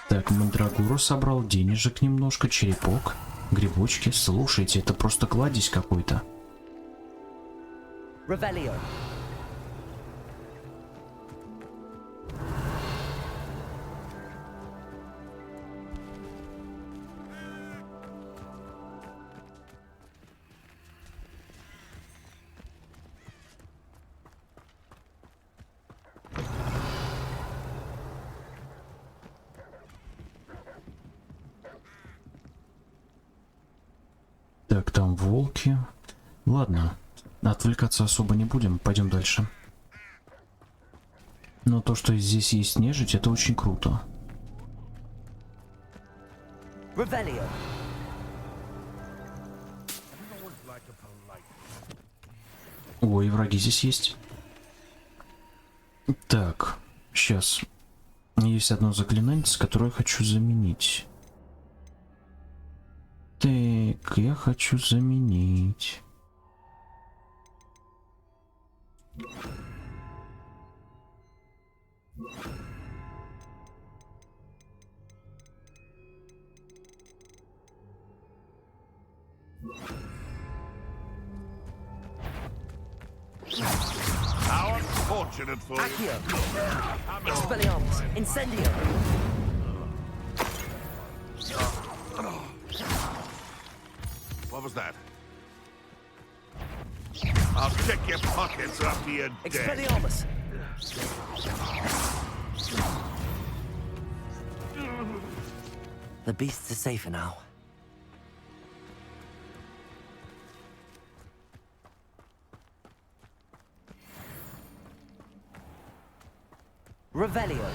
Так, мандрагору собрал, денежек немножко, черепок, грибочки. Слушайте, это просто кладезь какой-то. Revelio. Так, там волки. Ладно, отвлекаться особо не будем, пойдем дальше. Но то, что здесь есть нежить, это очень круто. Revelio. Ой, враги здесь есть. Так, сейчас. Есть одно заклинание, которое я хочу заменить. Так, я хочу заменить. unfortunate for you. Accio! Expelliarmus! Incendio! What was that? I'll check your pockets after you're dead. Expelliarmus! The beasts are safer now. Revelio.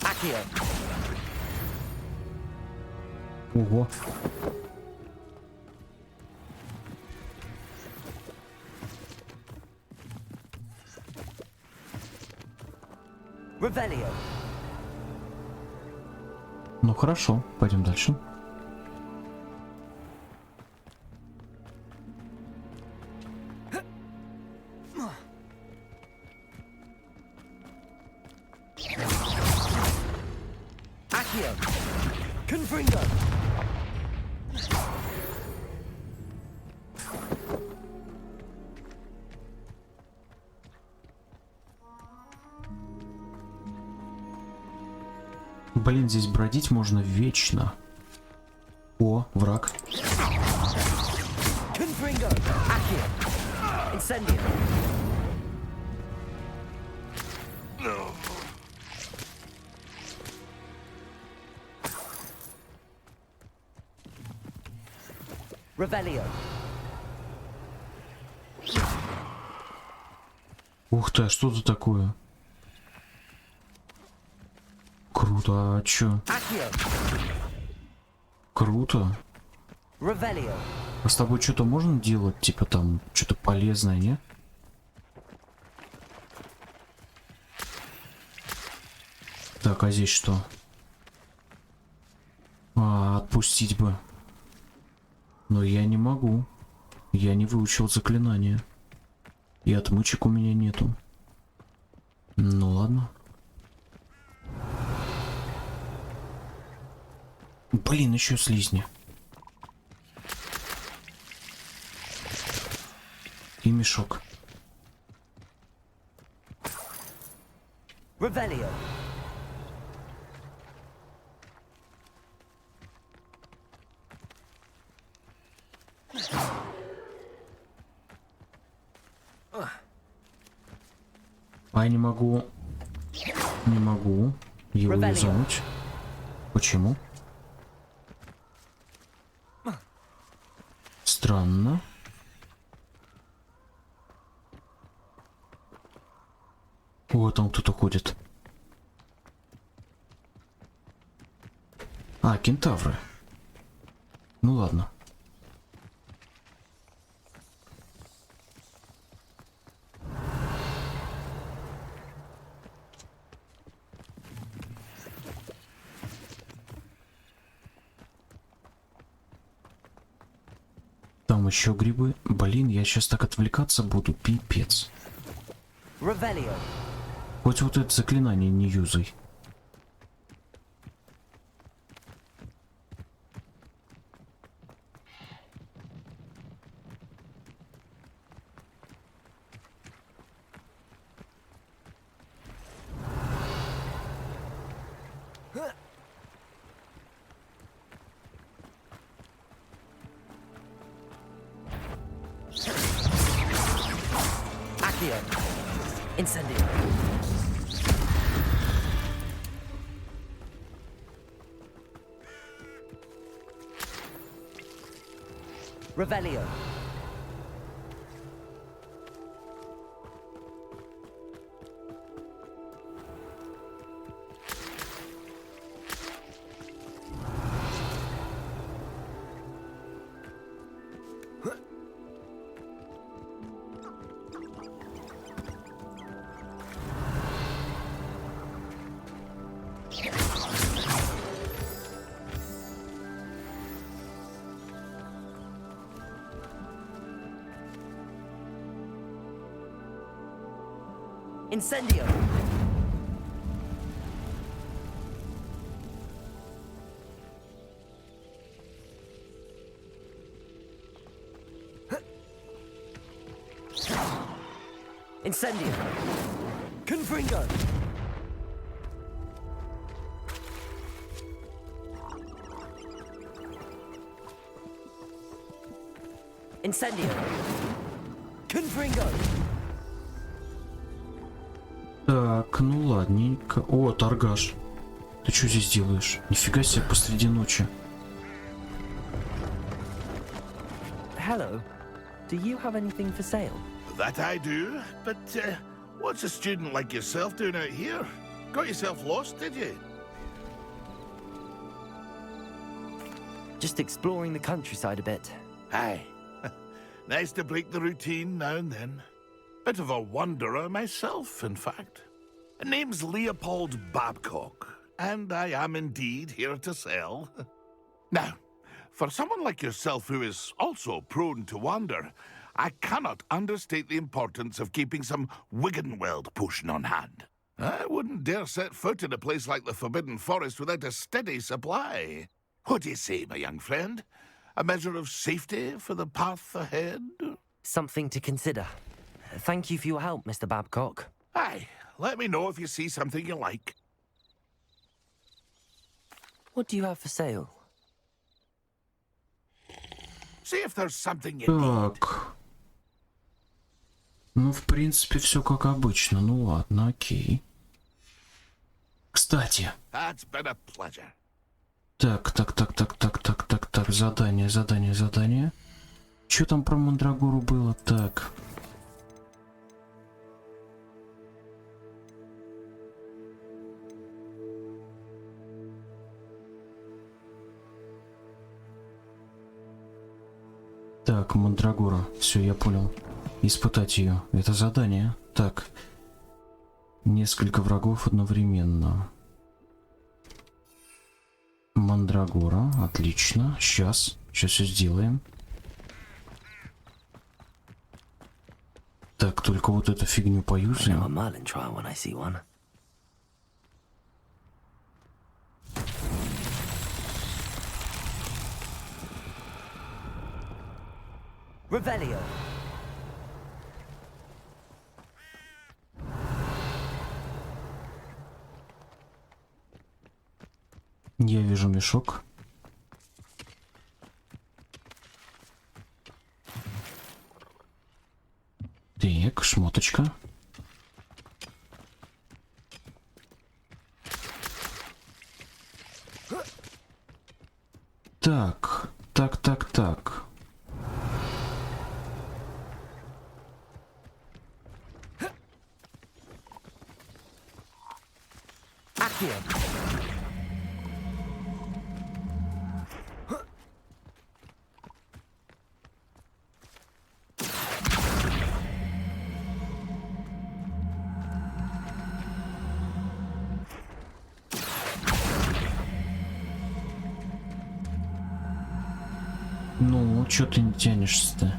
Accio. Ого. Revelio. Ну хорошо, пойдем дальше. Accio. Confringo. Блин, здесь бродить можно вечно. О, враг. Confringo. Accio. Incendio. Revelio. Ух ты, а что это такое? Круто, а чё? Accio. Круто. Revelio. А с тобой что-то можно делать? Типа там, что-то полезное, не? Так, а здесь что? А, отпустить бы. Но я не могу. Я не выучил заклинание. И отмычек у меня нету. Ну ладно. Блин, еще слизни. И мешок. Revelio. А я не могу. Не могу его юзануть. Почему? Странно. Вот там кто-то ходит. А, кентавры. Ну ладно. Там еще грибы. Блин, я сейчас так отвлекаться буду. Пипец. Revelio. Хоть вот это заклинание не юзай. Accio. Incendio. Revelio. Incendio. Incendio. Confringo. Incendio. Confringo. Так, ну ладненько. О, торгаш. Ты что здесь делаешь? Нифига себе, посреди ночи. Hello. Do you have anything for sale? That I do, but what's a student like yourself doing out here? Got yourself lost, did you? Just exploring the countryside a bit. Aye. Nice to break the routine now and then. Bit of a wanderer myself, in fact. Name's Leopold Babcock, and I am indeed here to sell. Now, for someone like yourself who is also prone to wander, I cannot understate the importance of keeping some Wiggenweld potion on hand. I wouldn't dare set foot in a place like the Forbidden Forest without a steady supply. What do you say, my young friend? A measure of safety for the path ahead? Something to consider. Thank you for your help, Mr. Babcock. Aye, let me know if you see something you like. What do you have for sale? See if there's something you need. Так. Ну, в принципе, все как обычно. Ну ладно, окей. Кстати. That's been a pleasure. Так. Задание. Что там про Мандрагору было? Так. Так, Мандрагора. Все, я понял. Испытать ее. Это задание. Так. Несколько врагов одновременно. Мандрагора. Отлично. Сейчас все сделаем. Так, только вот эту фигню поюзаем. Revelio. Я вижу мешок. Так, шмоточка. Так. Ну, чё ты не тянешься-то?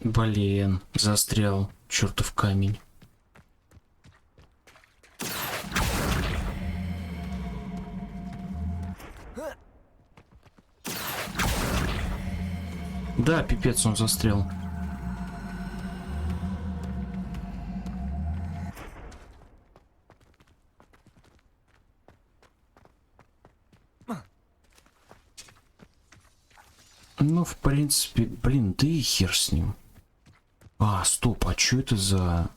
Блин, застрял чертов камень. Да, пипец, он застрял. Ну, в принципе, блин, да и хер с ним. А, стоп, а что это за...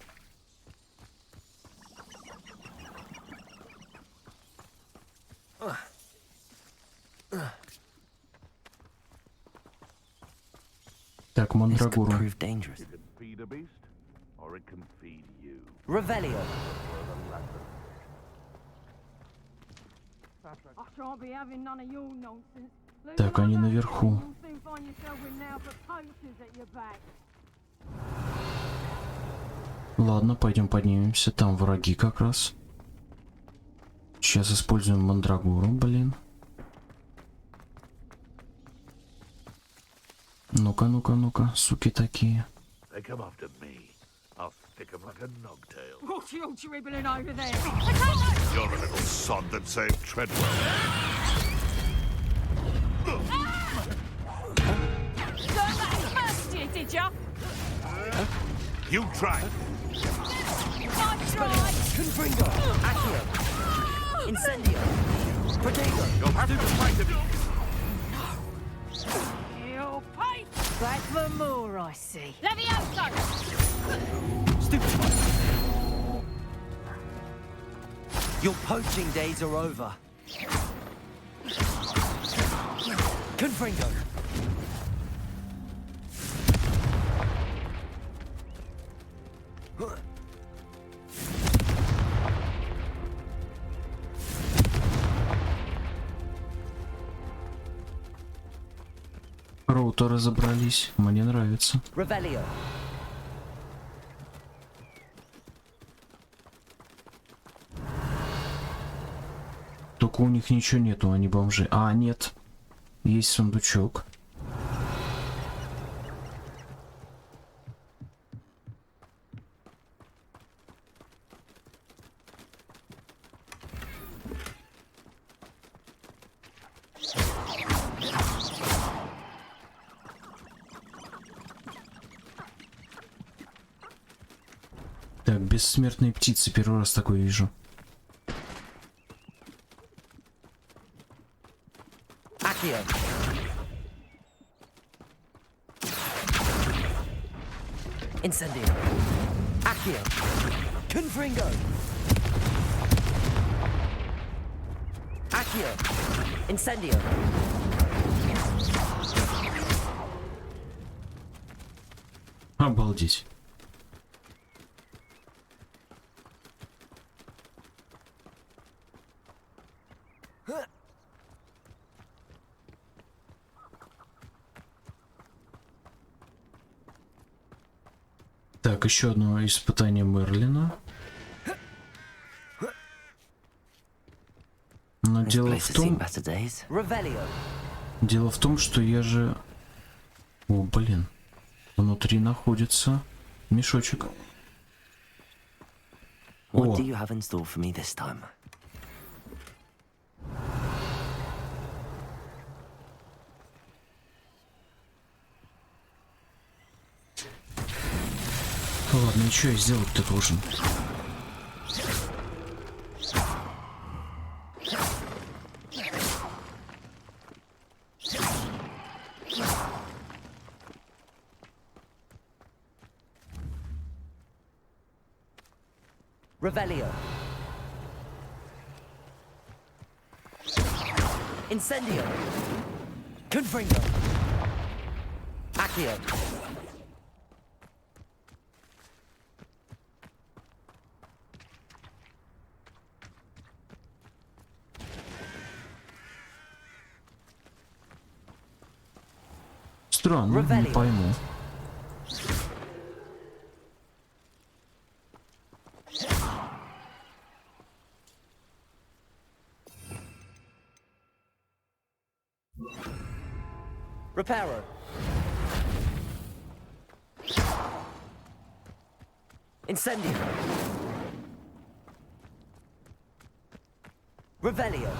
Так, Мандрагору. Revelio. Так, они наверху. Ладно, пойдем поднимемся. Там враги как раз. Сейчас используем мандрагору, блин. Ну-ка, ну-ка, ну-ка, суки такие. They come after me. I'll stick 'em like a nogtail. What are you dribbling over there? You're a little sod that saved Treadwell. Got that first year, did ya? You try. I tried. Confringo, Accio, Incendio, Prodigo. You'll have to fight him. You'll pay. Back for more, I see. Levioso! Stupid. Your poaching days are over. Confringo. Круто разобрались, мне нравится. Revelio. Только у них ничего нету, они бомжи. А, нет. Есть сундучок. Так, бессмертные птицы, первый раз такое вижу. Accio. Incendio. Accio. Confringo. Accio. Incendio. Обалдеть. Так, еще одно испытание Мерлина. Но дело в том, что я же... О, блин. Внутри находится мешочек. What do you have in store for me this time? Ладно, и что я сделать-то должен? Revelio. Incendio. Confringo. Accio. Странно, не пойму. Reparo. Incendio. Revelio.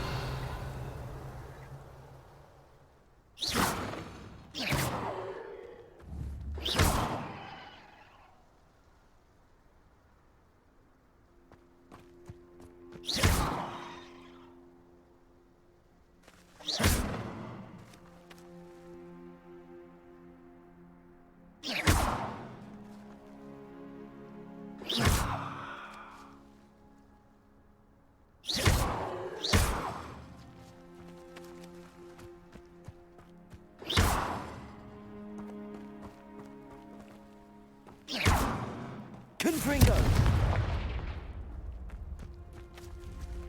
Confringo.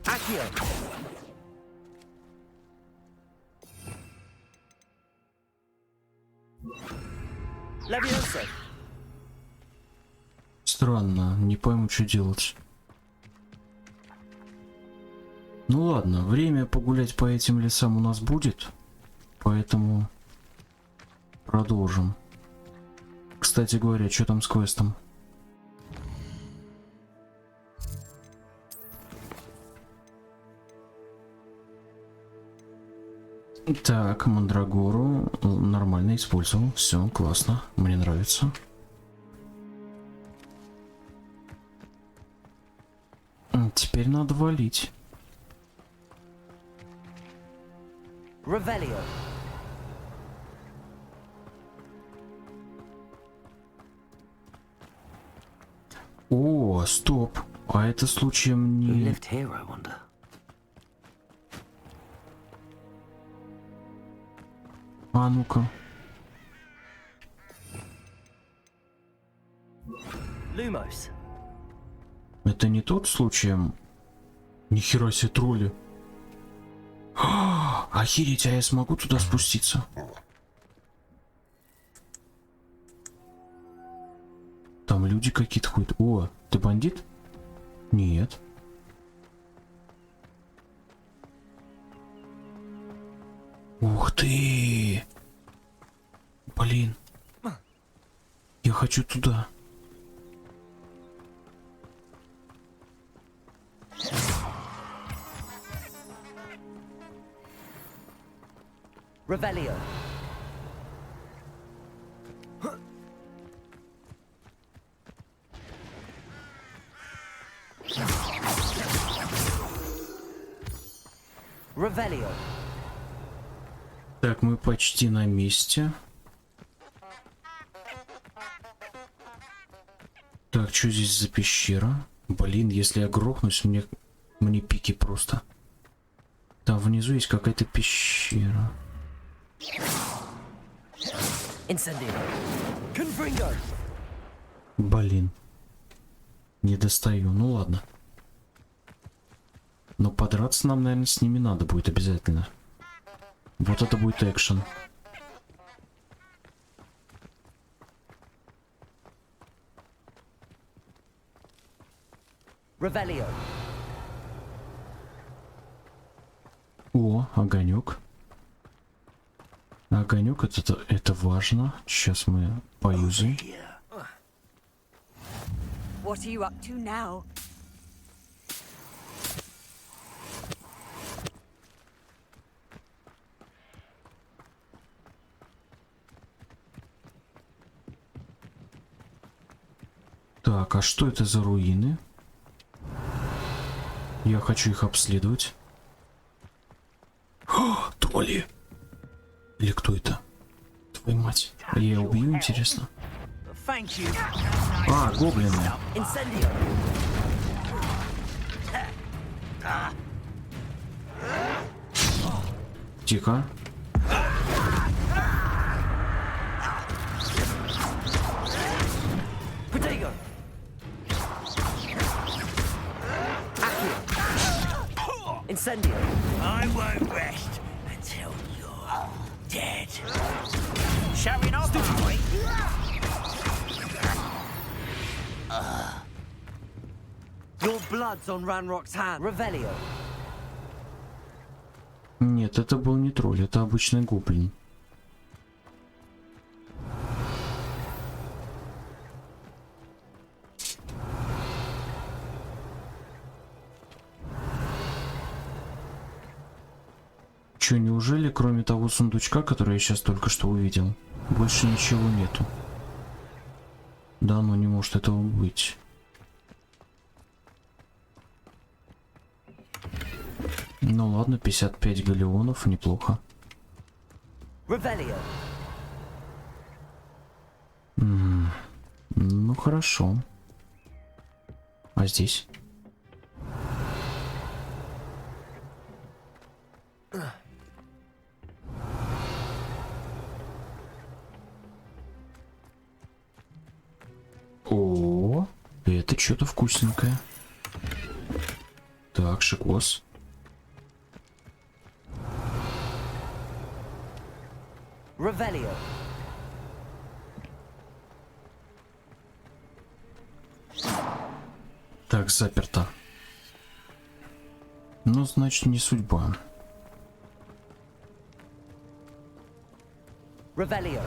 Accio. Levioso. Странно, не пойму, что делать. Ну ладно, время погулять по этим лесам у нас будет, поэтому продолжим. Кстати говоря, что там с квестом? Так, мандрагору нормально использовал. Все, классно. Мне нравится. Теперь надо валить. Revelio. О, стоп. А это случаем не... А ну-ка. Lumos. Это не тот случаем? Нихера себе тролли. Охереть, а я смогу туда спуститься? Там люди какие-то ходят. О, ты бандит? Нет. Ух ты! Блин. Я хочу туда. Revelio. Revelio. Так, мы почти на месте. Так, что здесь за пещера? Блин, если я грохнусь, мне пики просто. Там внизу есть какая-то пещера. Блин. Не достаю. Ну ладно. Но подраться нам, наверное, с ними надо будет обязательно. Вот это будет экшен. Revelio. О, огонек. Огонек, это важно. Сейчас мы поюзаем. What are you up to now? Так, а что это за руины? Я хочу их обследовать. О, тролли! Или кто это? Твою мать. Я убью, интересно. А, гоблины. Тихо. Incendio. I won't rest until you're dead. Showing off, are we? Your blood's on Ranrock's hand. Revelio. Нет, это был не тролль, это обычный гоблин. Чё, неужели кроме того сундучка, который я сейчас только что увидел, больше ничего нету? Да, ну не может этого быть. Ну ладно, 55 галеонов, неплохо. Ну хорошо. А здесь? О, это что-то вкусненькое. Так, шикос. Revelio. Так, заперто. Ну, значит, не судьба. Revelio.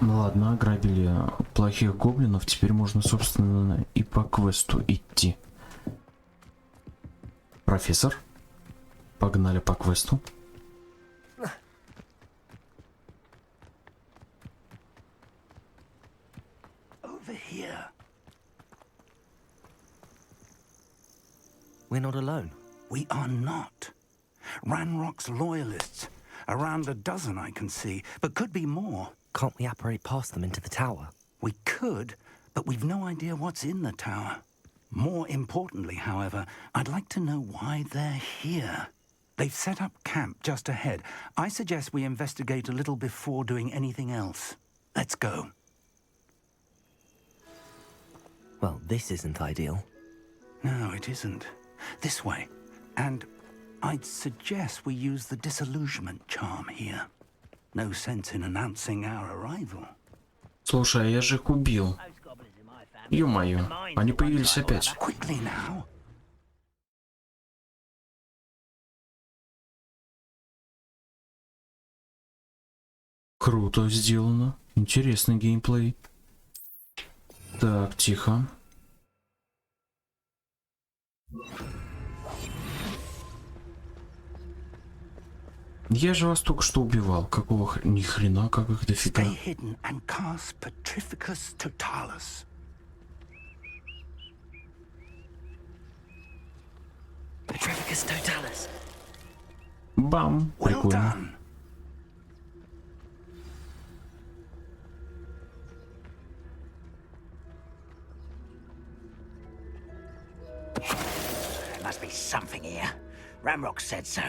Ну ладно, ограбили плохих гоблинов, теперь можно, собственно, и по квесту идти. Профессор, погнали по квесту. Over here. We're not alone. We are not. Ranrock's loyalists. Around a dozen I can see, but could be more. Can't we apparate past them into the tower? We could, but we've no idea what's in the tower. More importantly, however, I'd like to know why they're here. They've set up camp just ahead. I suggest we investigate a little before doing anything else. Let's go. Well, this isn't ideal. No, it isn't. This way. And I'd suggest we use the disillusionment charm here. No sense in announcing our arrival. Слушай, а я же их убил. Ё-моё, они появились опять. Quickly now. Круто сделано. Интересный геймплей. Так, тихо. Я же вас только что убивал. Какого ни хрена, как их дофига. Stay hidden and cast Petrificus Totalis. Petrificus Totalis. Бам! Прикольно. There must be something here. Ramrock said so.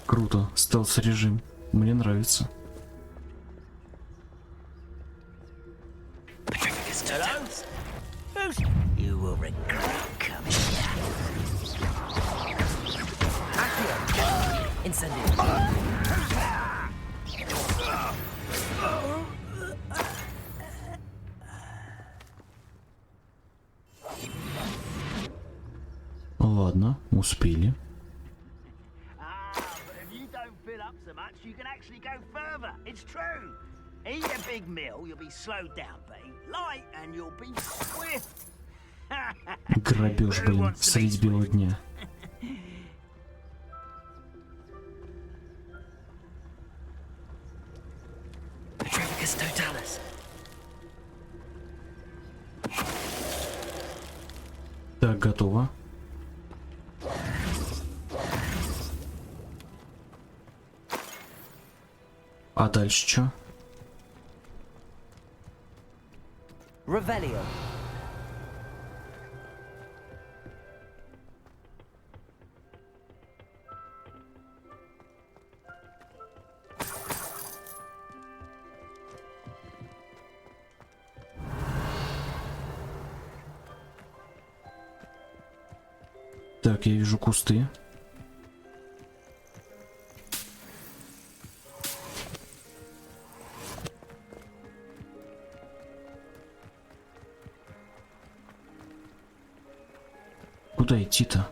Круто. Стелс-режим. Мне нравится. You will regret coming here. Incendio. Ладно, успели. You can actually go further. It's true. Eat a big meal, you'll be slowed down, but eat light and you'll be swift. Грабеж, блин, средь белого дня. Petrificus Totalis. Так, готово. А дальше что? Revelio. Так, я вижу кусты. Куда идти-то?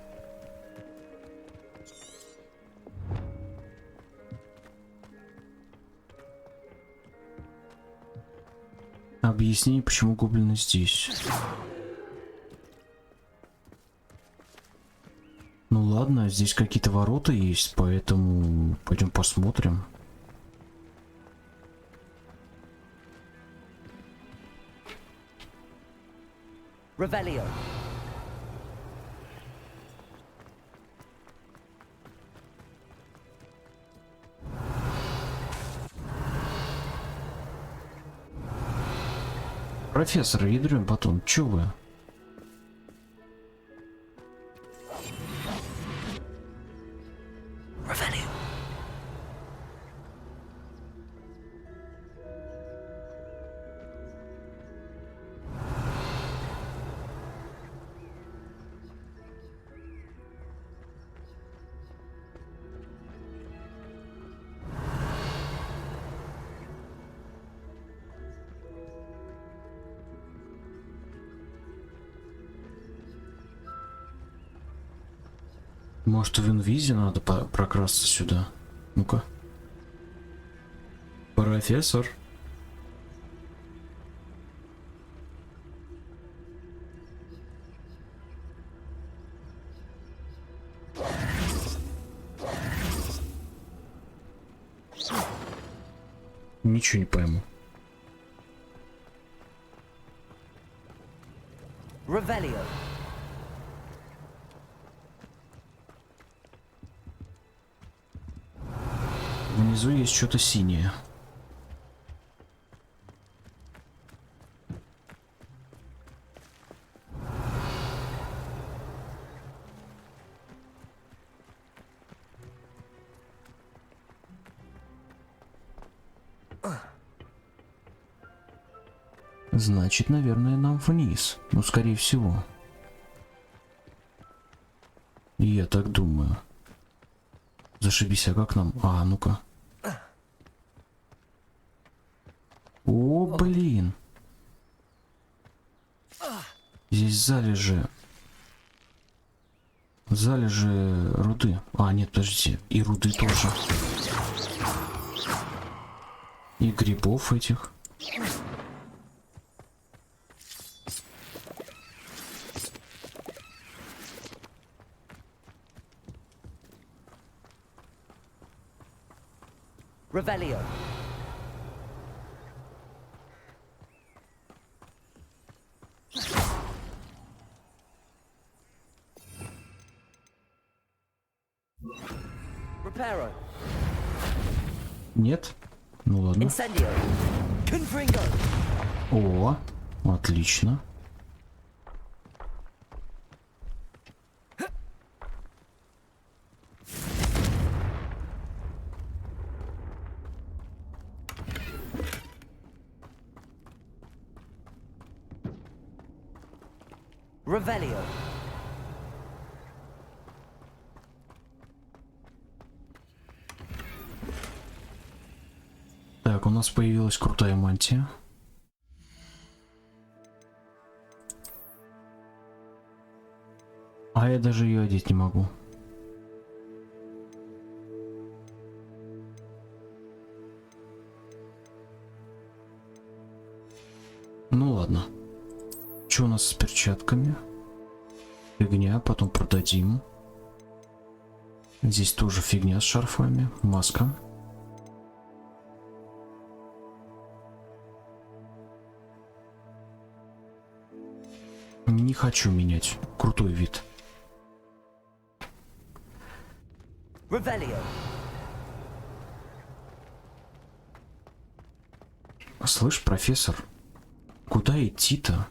Объясни, почему гоблины здесь. Ну ладно, здесь какие-то ворота есть, поэтому пойдем посмотрим. Revelio. Профессор, ядрён батон, чё вы? Revelio. Может, в инвизе надо прокрасться сюда? Ну-ка. Профессор. Ничего не пойму. Revelio. Внизу есть что-то синее. Значит, наверное, нам вниз. Ну, скорее всего. Я так думаю. Зашибись, а как нам? А, ну-ка. О, блин. Здесь залежи. Залежи руды. А, нет, подождите. И руды тоже. И грибов этих. Revelio. Reparo. Нет? Ну ладно. Incendio. Confringo. О, отлично. Revelio. Так, у нас появилась крутая мантия. А я даже ее одеть не могу. Ну ладно. Что у нас с перчатками? Фигня, потом продадим. Здесь тоже фигня с шарфами. Маска. Не хочу менять. Крутой вид. Revelio. Слышь, профессор, куда идти-то?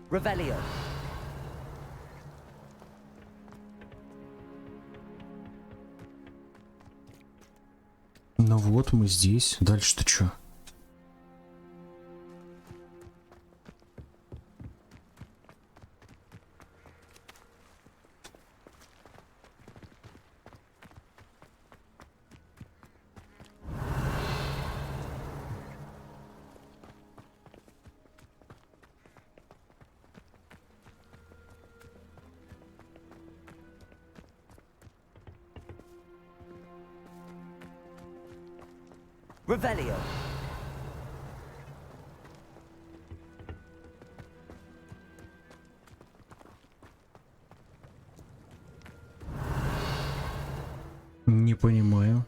Revelio. Ну вот мы здесь. Дальше-то что? Revelio. Не понимаю.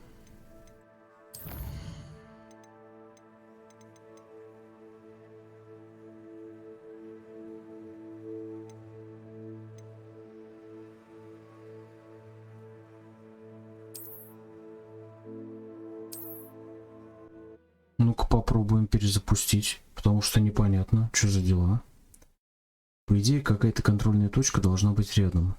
Ну-ка попробуем перезапустить, потому что непонятно, что за дела. По идее, какая-то контрольная точка должна быть рядом.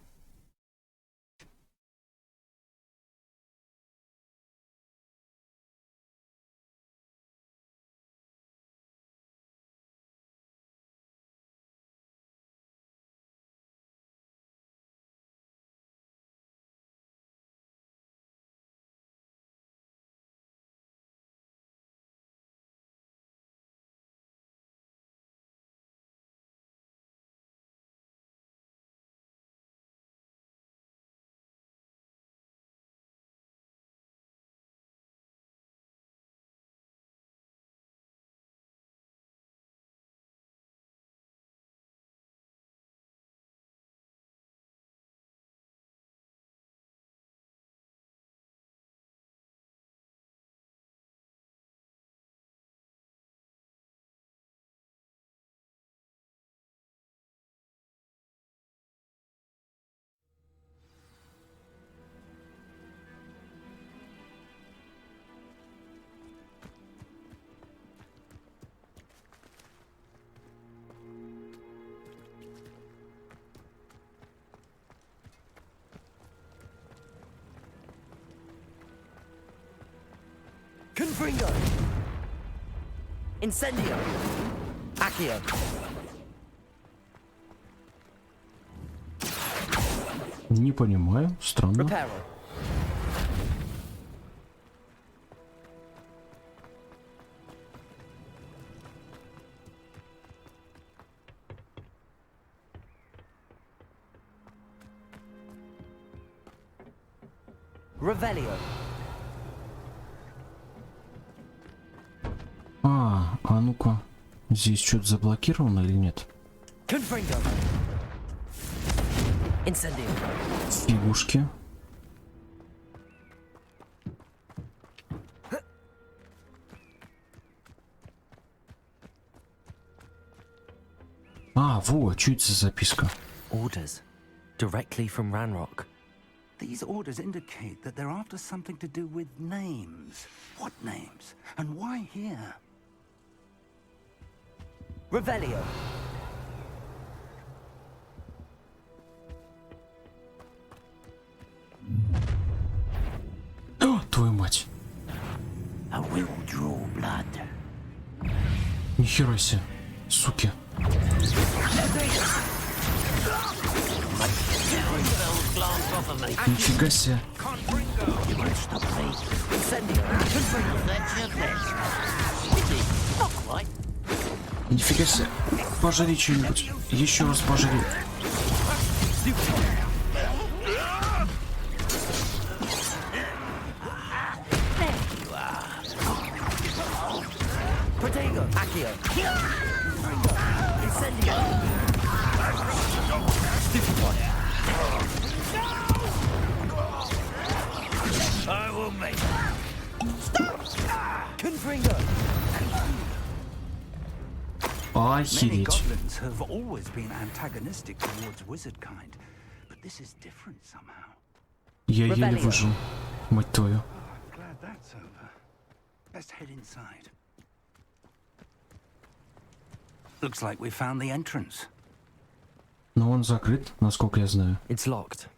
Confringo! Incendio! Accio! Не понимаю, странно. Reparo! Revelio! А ну-ка, здесь что-то заблокировано или нет? Confringo! Incendio! Фигушки. Вот, что это за записка? Orders. Directly from Ranrock. These orders indicate that they're after something to do with names. What names? And why here? Revelio! О, твою мать. I will draw blood. Нихера себе, суки. Нифига себе. Нифига себе. Пожари что-нибудь. Еще раз пожари. Protego! Accio! Incendio! I will make. Confringo! Many Охереть. goblins have always been antagonistic towards wizard kind, but this is different somehow. Я еле выжил. Мать твою. Glad that's over. Let's head inside. Looks like we found the entrance. Но он закрыт, насколько я знаю. It's locked.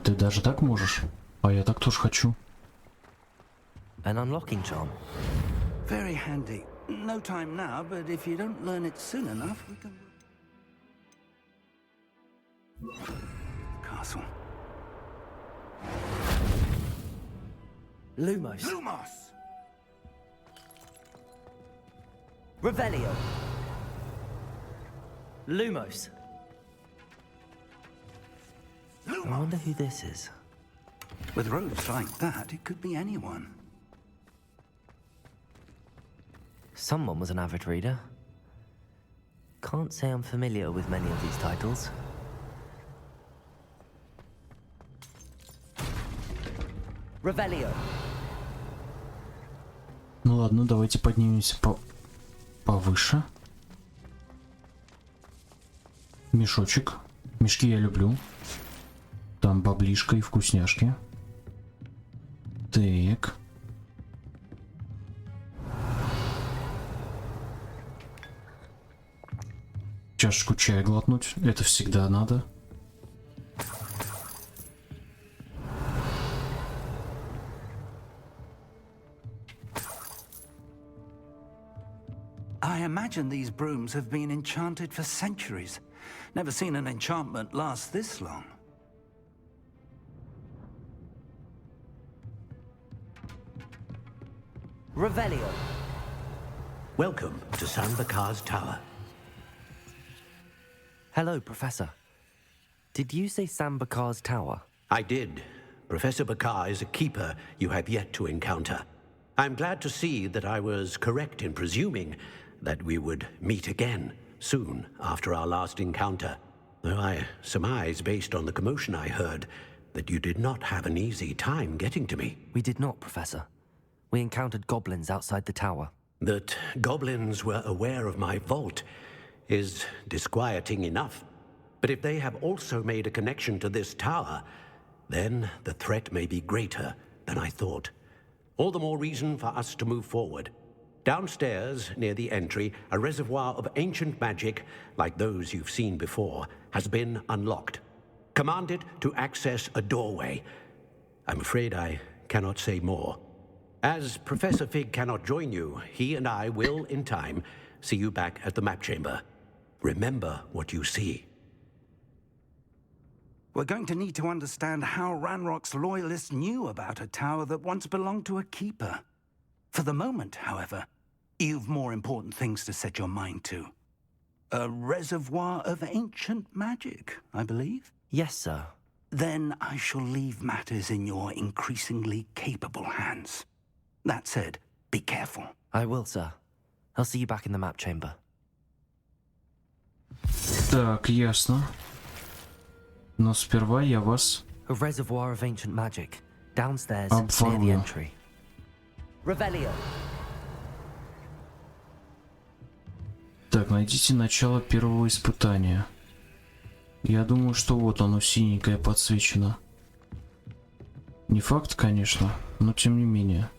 Ты даже так можешь. А я так тоже хочу. An unlocking charm. Very handy. No time now, but if you don't learn it soon enough, we can... Castle. Lumos. Lumos! Revelio. Lumos. I wonder who this is. With robes like that, it could be anyone. Someone was an avid reader. Can't say I'm familiar with many of these titles. Revelio. Ну ладно, давайте поднимемся повыше. Мешочек. Мешки я люблю. Там баблишка и вкусняшки. Так. Чашечку чая глотнуть. Это всегда надо. I imagine these brooms have been enchanted for centuries. Never seen an enchantment last this long. Revelio. Welcome to Sambakar's Tower. Hello, Professor. Did you say Sambakar's Tower? I did. Professor Bakar is a keeper you have yet to encounter. I'm glad to see that I was correct in presuming that we would meet again soon after our last encounter. Though I surmise, based on the commotion I heard, that you did not have an easy time getting to me. We did not, Professor. We encountered goblins outside the tower. That goblins were aware of my vault is disquieting enough. But if they have also made a connection to this tower, then the threat may be greater than I thought. All the more reason for us to move forward. Downstairs, near the entry, a reservoir of ancient magic, like those you've seen before, has been unlocked. Command it to access a doorway. I'm afraid I cannot say more. As Professor Fig cannot join you, he and I will, in time, see you back at the map chamber. Remember what you see. We're going to need to understand how Ranrock's loyalists knew about a tower that once belonged to a keeper. For the moment, however, you've more important things to set your mind to. A reservoir of ancient magic, I believe? Yes, sir. Then I shall leave matters in your increasingly capable hands. That said, be careful. I will, sir. I'll see you back in the map chamber. Так, ясно. Но сперва я вас... A reservoir of ancient magic. Downstairs, near the entry. Revelio. Так, найдите начало первого испытания. Я думаю, что вот оно синенькое подсвечено. Не факт, конечно, но тем не менее.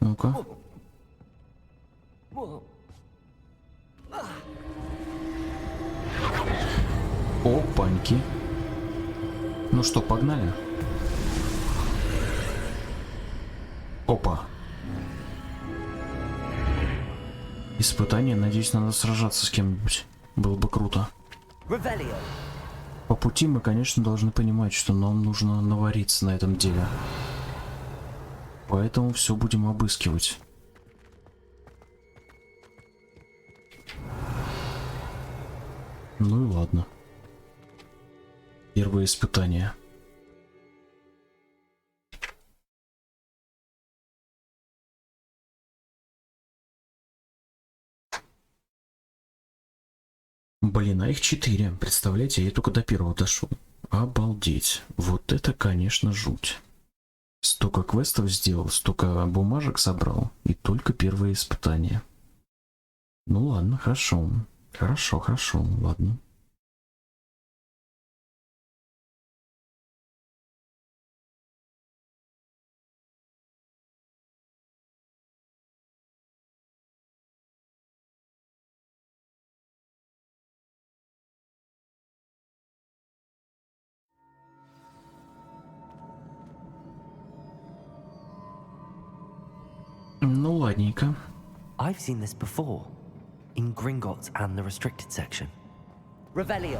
Ну-ка. Опаньки. Ну что, погнали? Опа. Испытание, надеюсь, надо сражаться с кем-нибудь. Было бы круто. По пути мы, конечно, должны понимать, что нам нужно навариться на этом деле. Поэтому все будем обыскивать. Ну и ладно. Первое испытание. Блин, а их 4. Представляете, я только до первого дошел. Обалдеть. Вот это, конечно, жуть. Столько квестов сделал, столько бумажек собрал, и только первое испытание. Ну ладно, хорошо. Хорошо, ладно. Ну ладненько. I've seen this before. In Gringotts and the restricted section. Revelio.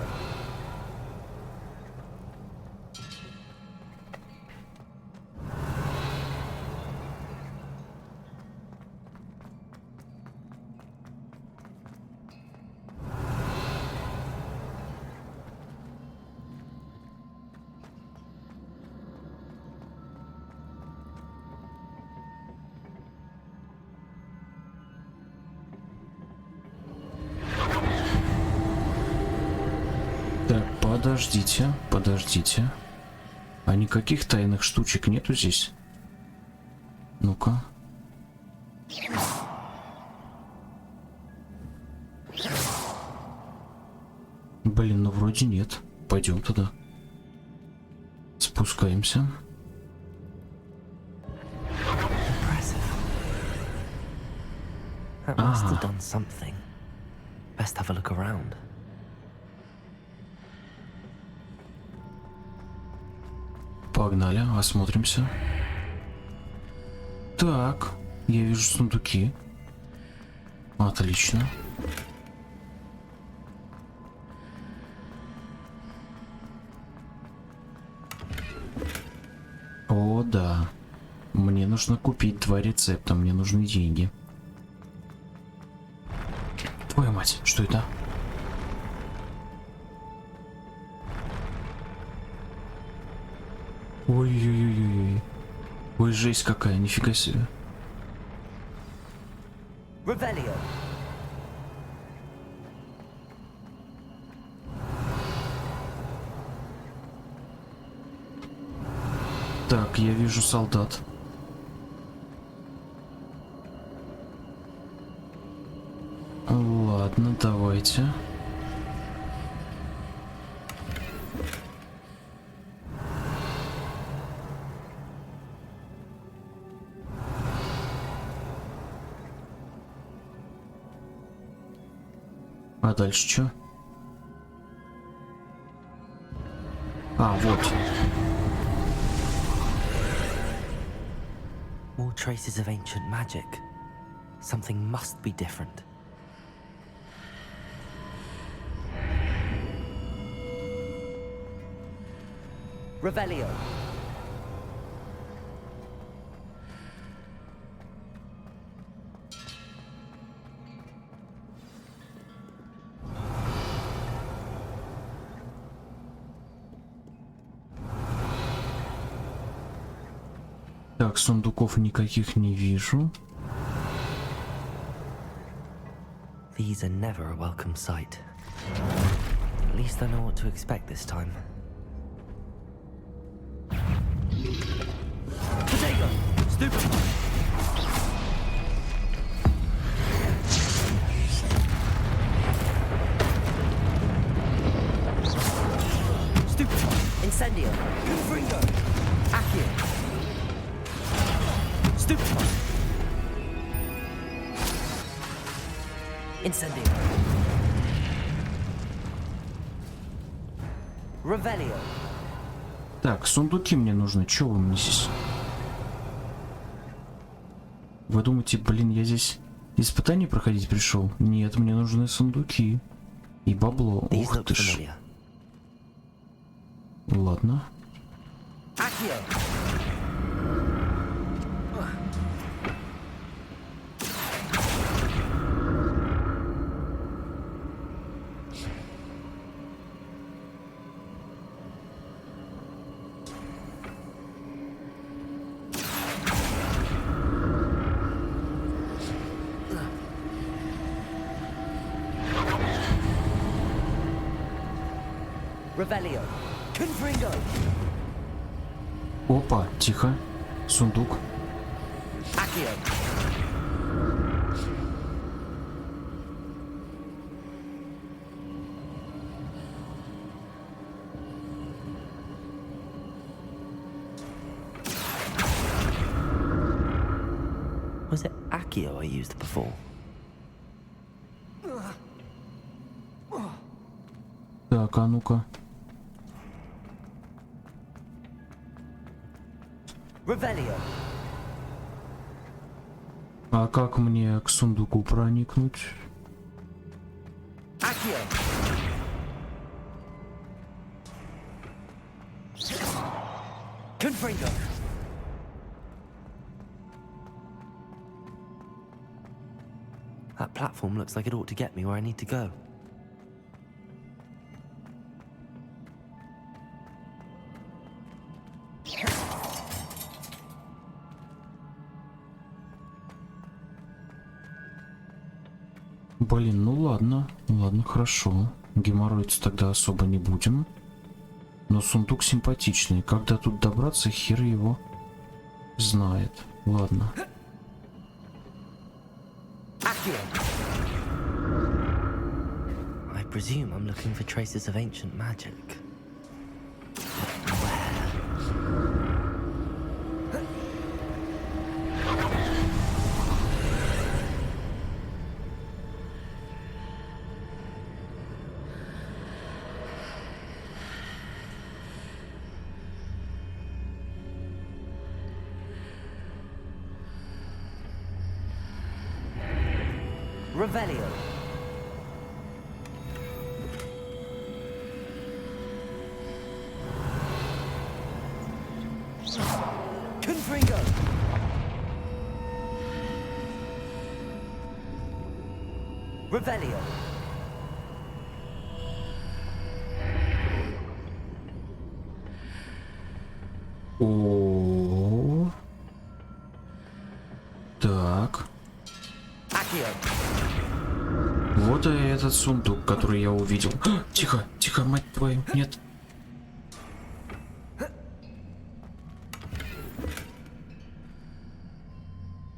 Подождите. А никаких тайных штучек нету здесь? Ну-ка. Блин, ну вроде нет. Пойдем туда. Спускаемся. That must have done something. Best have a look around. Погнали, осмотримся. Так, я вижу сундуки. Отлично. О, да. Мне нужно купить 2 рецепта, мне нужны деньги. Твою мать, что это? Ой-ой-ой-ой. Ой, жесть какая, нифига себе. Revelio. Так, я вижу солдат. Ладно, давайте. А дальше что? А, вот. More traces of ancient magic. Something must be different. Revelio. Так, сундуков никаких не вижу. These are never a welcome sight. At least I know what to expect this time. Potato! Stupid! Stupid! Incendio! Confringo! Accio! Stupid! Incendio! Revelio! Так, сундуки мне нужны. Чё вы мне здесь? Вы думаете, блин, я здесь испытание проходить пришел? Нет, мне нужны сундуки. И бабло. Ух ты ж. Ладно. Revelio! Confringo! Опа, тихо. Сундук. Accio! Was it Accio I used before? Так, а ну-ка. Revelio! А как мне к сундуку проникнуть? Accio! Confringo! That platform looks like it ought to get me where I need to go. Блин, ну ладно. Ладно, хорошо. Геморроиться тогда особо не будем. Но сундук симпатичный. Когда тут добраться, хер его знает. Ладно. I presume I'm looking for traces of ancient magic. Where? Revelio. Confringo. Revelio. О. Так. Вот и этот сундук, который я увидел. Тихо, тихо, мать твою, нет.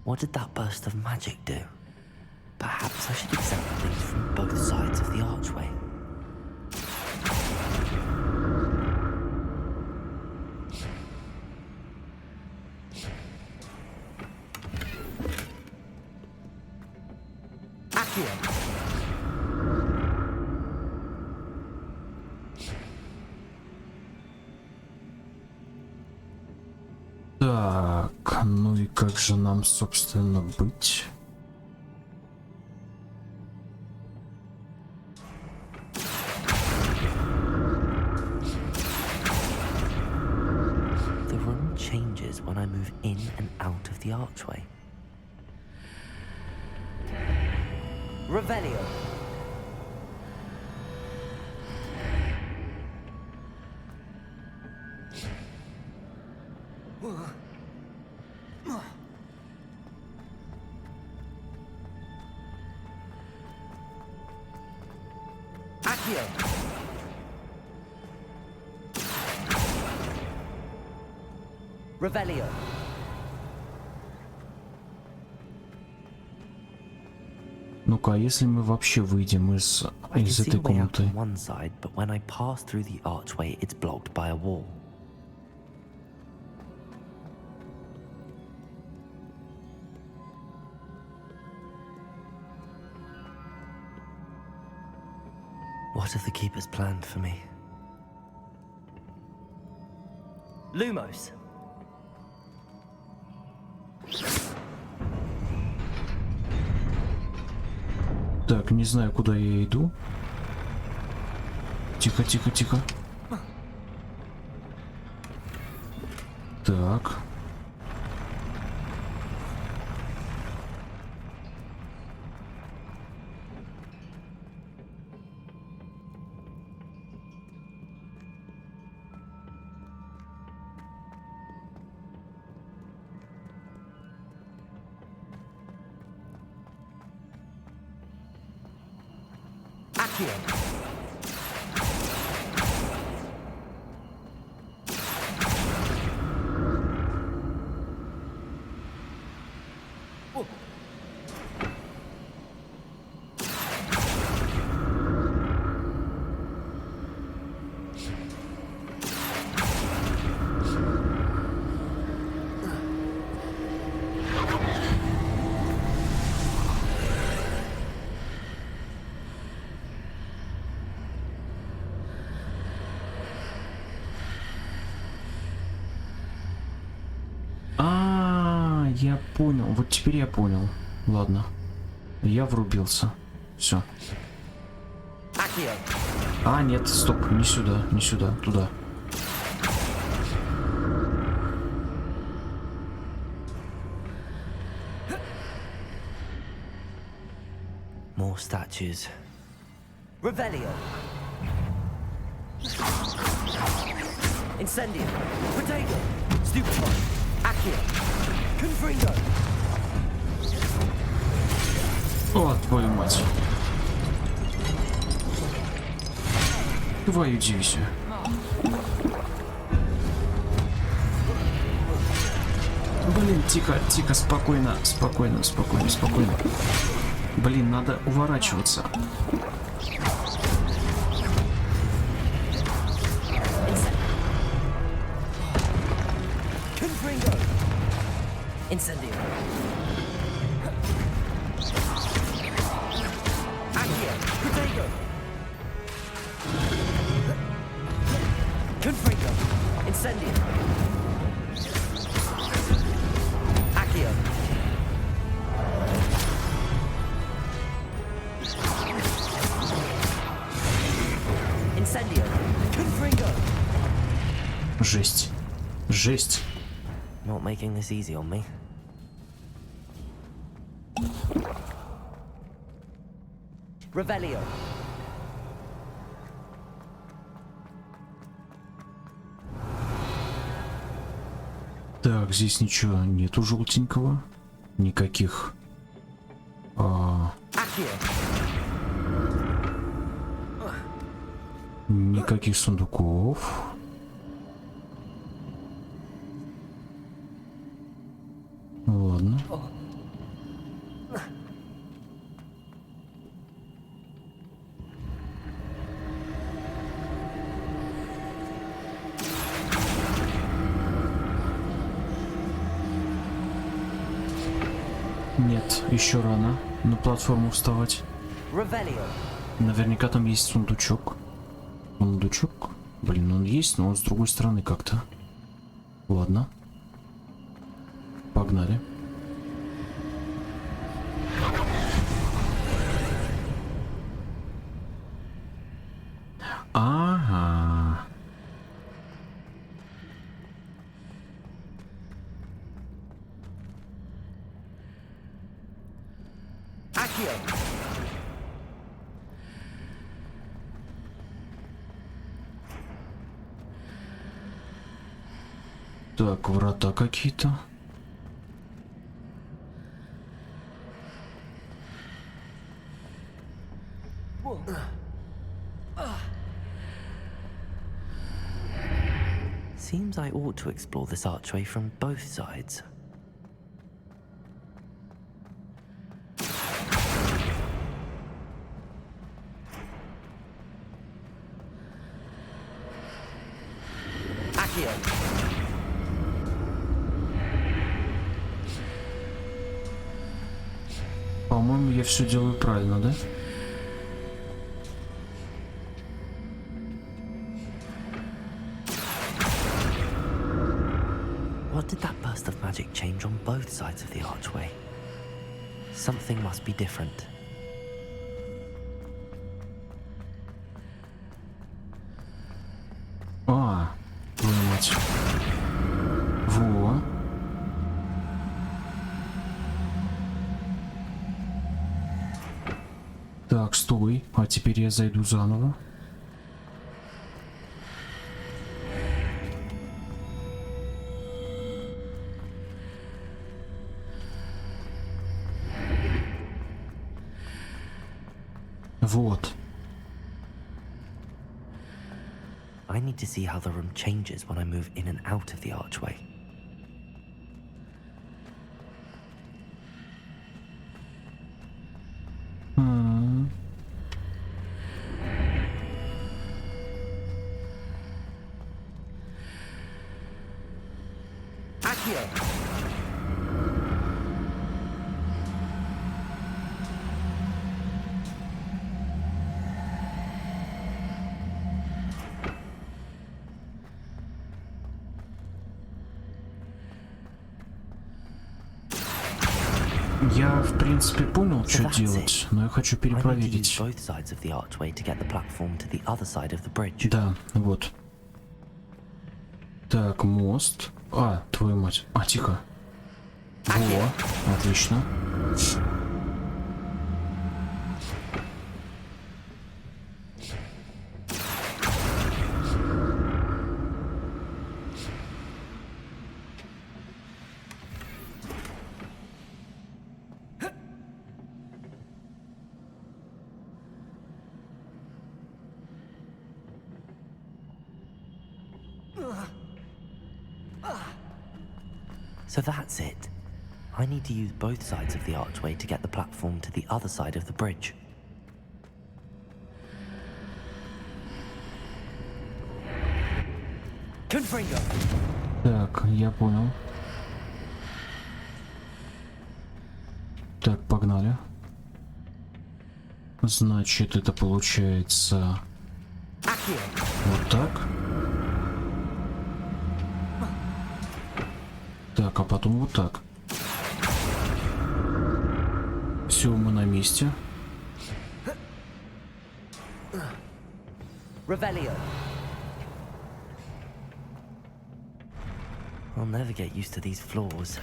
What did that burst of magic do? Perhaps I should examine things from both sides of the archway. Так, ну и как же нам, собственно, быть? The room changes when I move in and out of the archway. Revelio. Accio. Revelio. Ну-ка, а если мы вообще выйдем из этой комнаты? One side, but when I pass through the archway, it's blocked by a wall. What have the keepers planned for me? Lumos. Так, не знаю, куда я иду. Тихо, тихо, тихо. Так. Я понял. Вот теперь я понял. Ладно. Я врубился. Все. А, нет, стоп. Не сюда, не сюда. Туда. More statues. Revelio. Incendio. Potato. Stupefy. Accio. Confringo. О, твою мать. Твою дивизию. Блин, тихо, тихо, спокойно, спокойно, спокойно, спокойно. Блин, надо уворачиваться. Incendio. Accio. Potato. Confringo. Incendio. Accio. Жесть. Жесть. Not making this easy on me. Revelio. Так, здесь ничего нету желтенького. Никаких. Никаких сундуков. Ладно. Нет, еще рано на платформу вставать. Наверняка там есть сундучок. Сундучок? Блин, он есть, но он с другой стороны как-то. Ладно. Погнали. Ага. Так, врата какие-то. Seems I ought to explore this archway from both sides. По-моему, я все делаю правильно, да? What did that burst of magic change on both sides of the archway? Something must be different. Твою мать. Во. Так, стой. А теперь я зайду заново. Вот. I need to see how the room changes when I move in and out of the archway. Я, в принципе, понял, что делать, но я хочу перепроверить. Да, вот. Так, мост. Твою мать. Тихо. Во, отлично. So that's it. I need to use both sides of the archway to get the platform to the other side of the bridge. Confringo. Так, я понял. Так, погнали. Значит, это получается вот так. Так, а потом вот так. Все, мы на месте. I'll never get used to these floors.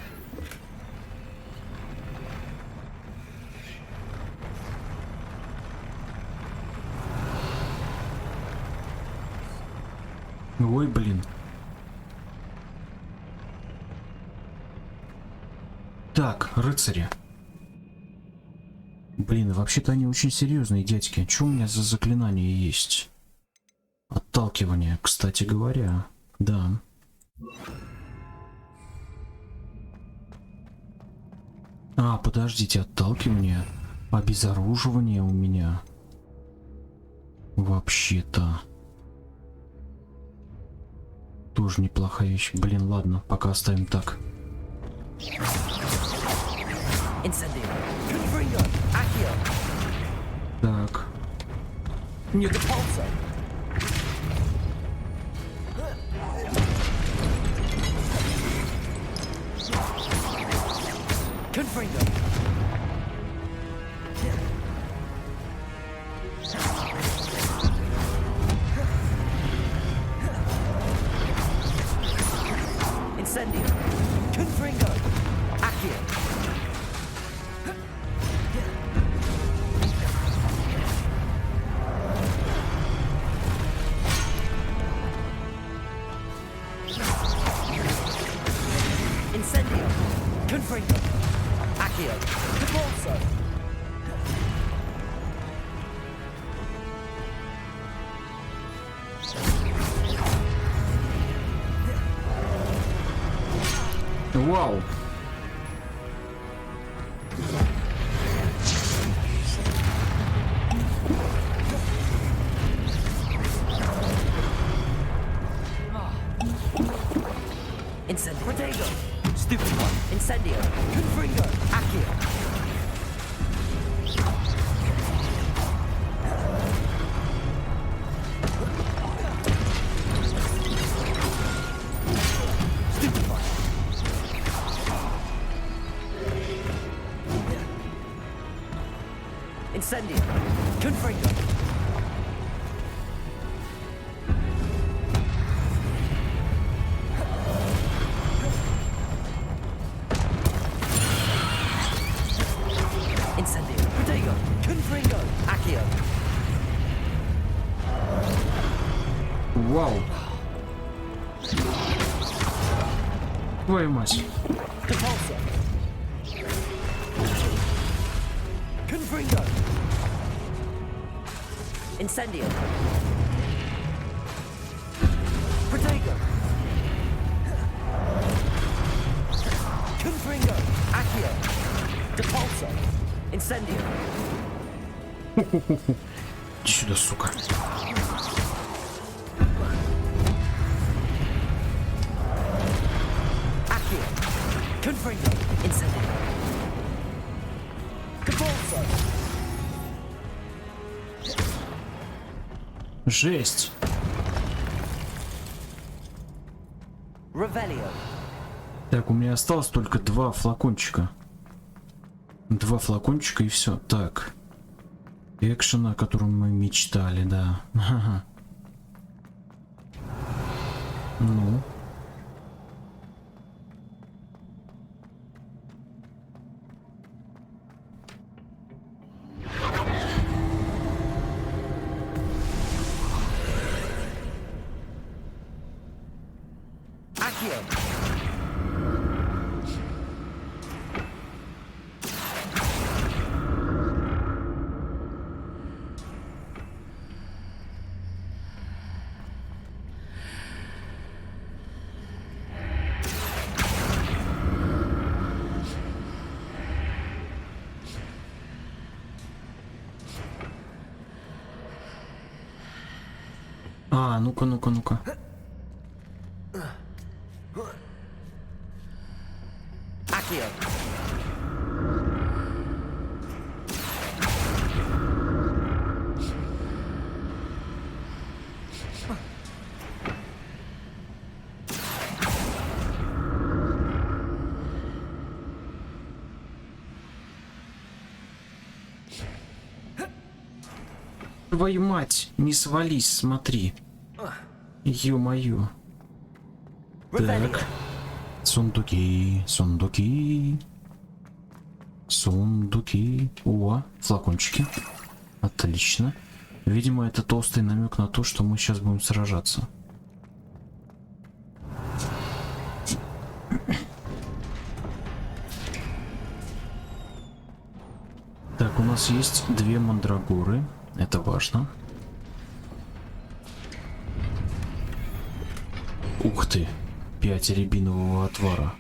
Ой, блин. Так, рыцари. Блин, вообще-то они очень серьезные дядьки. Что у меня за заклинание есть? Отталкивание, кстати говоря. Да. А, подождите, отталкивание. Обезоруживание у меня. Вообще-то. Тоже неплохая вещь. Блин, ладно, пока оставим так. Так. Нет. Вау. Incendio. Protego. Stupid one. Incendio. Confringo. Accio. Stupid one. Incendio. Confringo. Вау. Твою мать. Confringo. Incendio. Protego. Confringo. Accio. Depulso. Incendio. Иди сюда, сука. Accio. Confringo. Incendio. Depulso. Жесть. Revelio. Так, у меня осталось только 2 флакончика. 2 флакончика и все. Так. Экшен, о котором мы мечтали, да. Ага. Ну. А, ну-ка, ну-ка, ну-ка. Твою мать, не свались, смотри. Ё-моё. Так. Сундуки, сундуки, сундуки. О, флакончики. Отлично. Видимо, это толстый намек на то, что мы сейчас будем сражаться. Так, у нас есть 2 мандрагоры. Это важно. Ух ты! 5 рябинового отвара.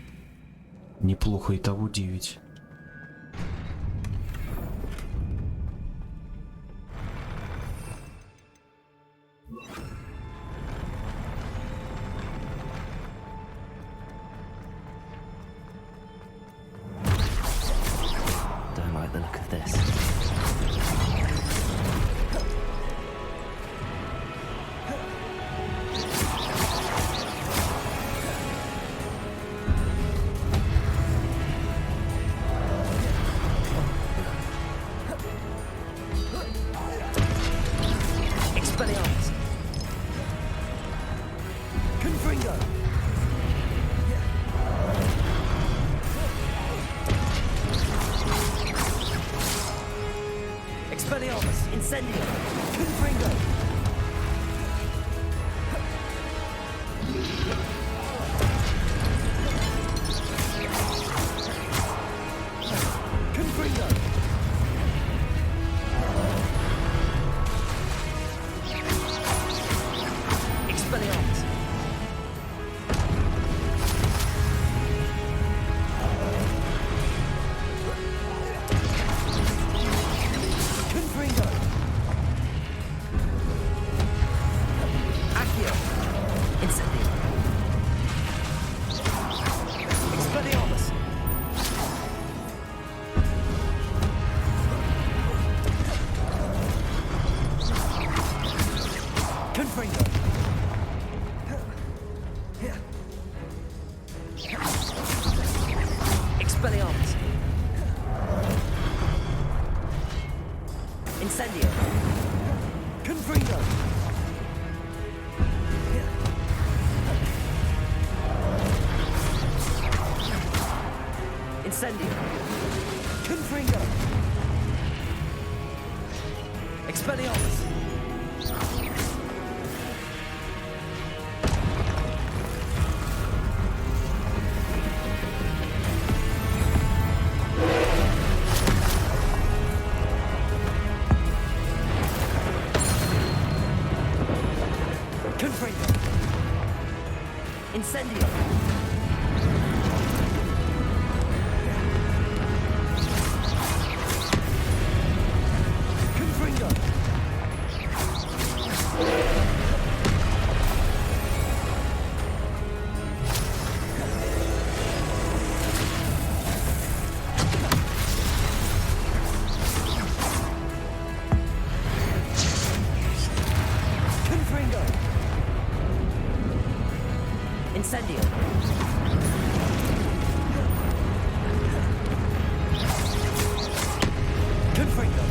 Неплохо, итого 9. Don't like the look of this. Expelliarmus! Confringo! Expelliarmus! Incendio! Confringo! Confringo! Expelliarmus! Confringo! Accio! Incendio! Expelliarmus! Confringo! Expelliarmus! Incendio! Confringo! Incendio! Confringo! Expelliarmus! Confringo! Incendio! Confringo! Confringo! Incendio! Confringo!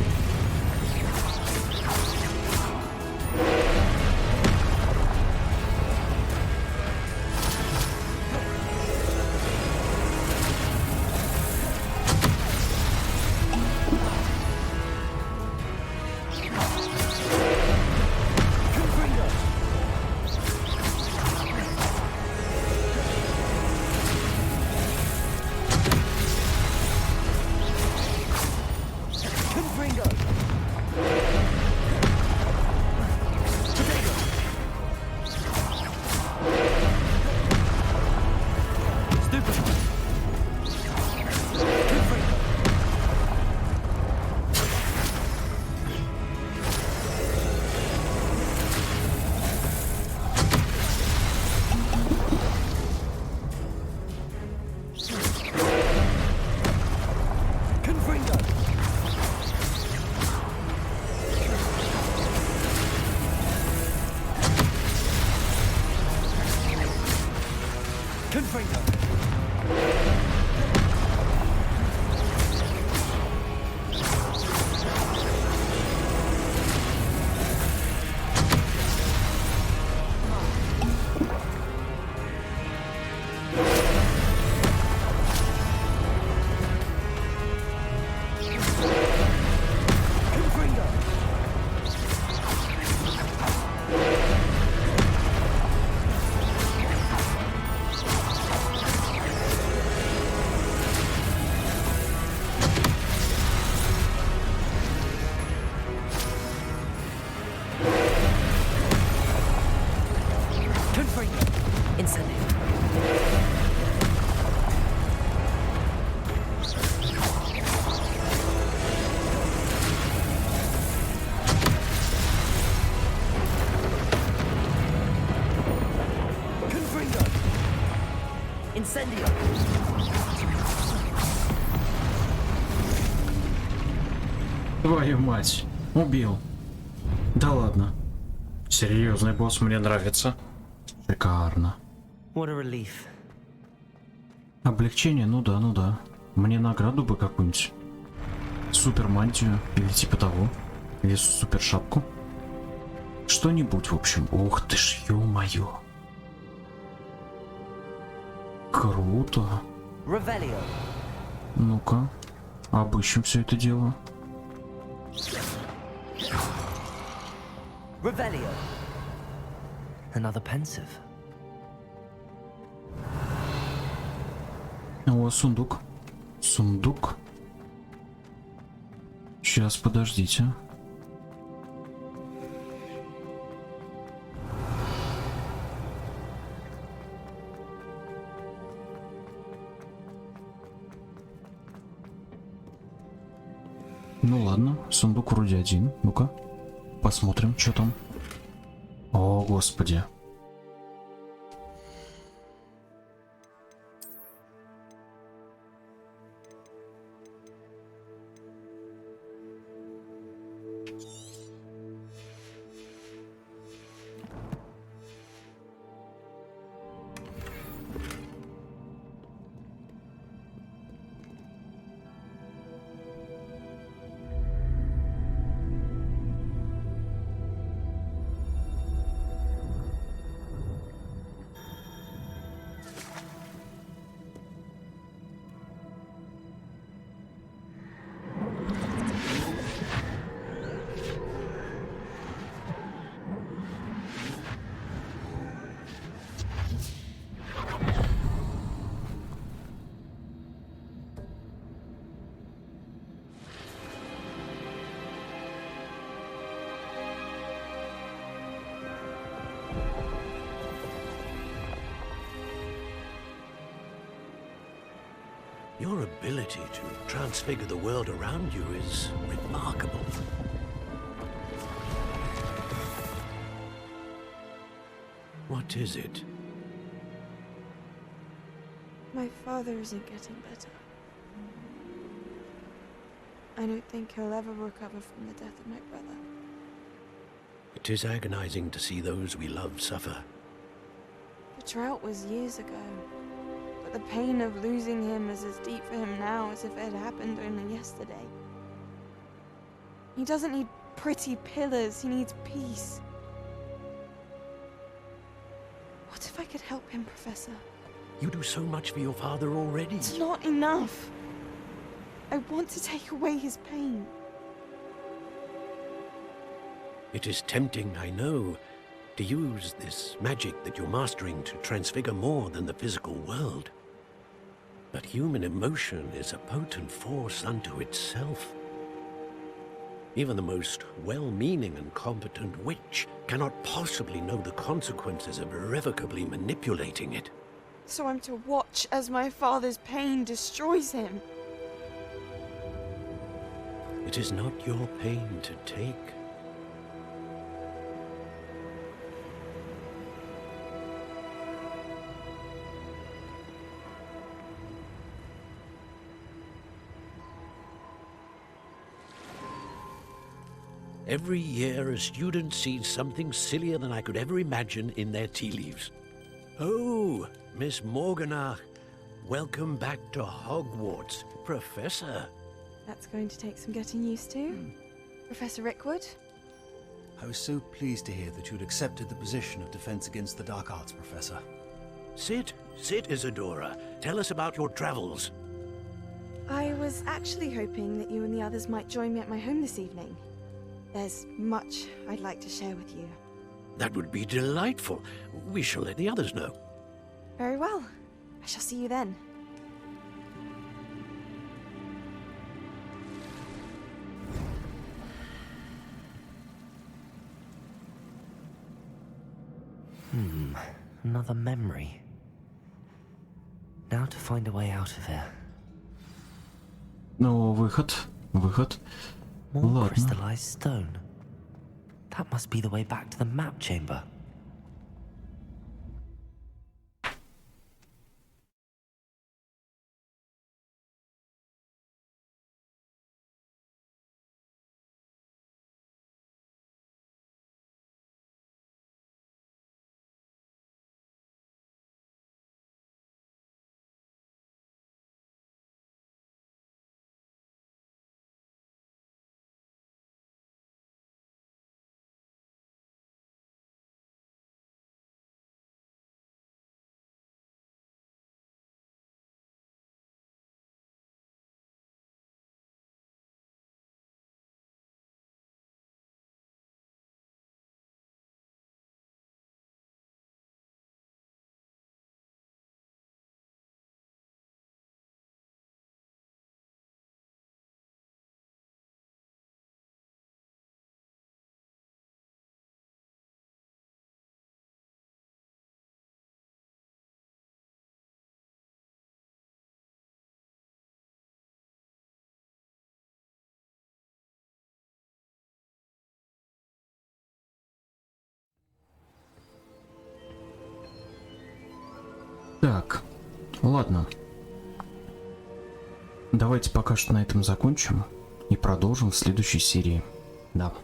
Confringo! Confringo! Potato! Stupid! Confringo! Confringo! Confringo! Incendio! Твою мать, убил. Да ладно. Серьезный босс, мне нравится. Шикарно. What a relief. Облегчение, ну да, ну да. Мне награду бы какую-нибудь. Супер мантию или типа того. Или супер шапку. Что-нибудь, в общем. Ух ты ж, ё-моё. Круто. Revelio. Ну-ка, обыщем все это дело. Revelio. Another pensive. О, сундук. Сундук. Сейчас, подождите. Ну ладно, сундук вроде один. Ну-ка, посмотрим, что там. О, господи. Your ability to transfigure the world around you is remarkable. What is it? My father isn't getting better. I don't think he'll ever recover from the death of my brother. It is agonizing to see those we love suffer. The drought was years ago, but the pain of losing him is as deep for him now as if it had happened only yesterday. He doesn't need pretty pillars, he needs peace. What if I could help him, Professor? You do so much for your father already. It's not enough. I want to take away his pain. It is tempting, I know, to use this magic that you're mastering to transfigure more than the physical world. But human emotion is a potent force unto itself. Even the most well-meaning and competent witch cannot possibly know the consequences of irrevocably manipulating it. So I'm to watch as my father's pain destroys him. It is not your pain to take. Every year, a student sees something sillier than I could ever imagine in their tea leaves. Oh, Miss Morganach, welcome back to Hogwarts, Professor. That's going to take some getting used to. Professor Rickwood? I was so pleased to hear that you'd accepted the position of Defense Against the Dark Arts, Professor. Sit, Isadora. Tell us about your travels. I was actually hoping that you and the others might join me at my home this evening. There's much I'd like to share with you. That would be delightful. We shall let the others know. Very well. I shall see you then. Another memory. Now to find a way out of here. Ну, выход. More Ладно. crystallized stone. That must be the way back to the map chamber. Так, ладно. Давайте пока что на этом закончим и продолжим в следующей серии. Да.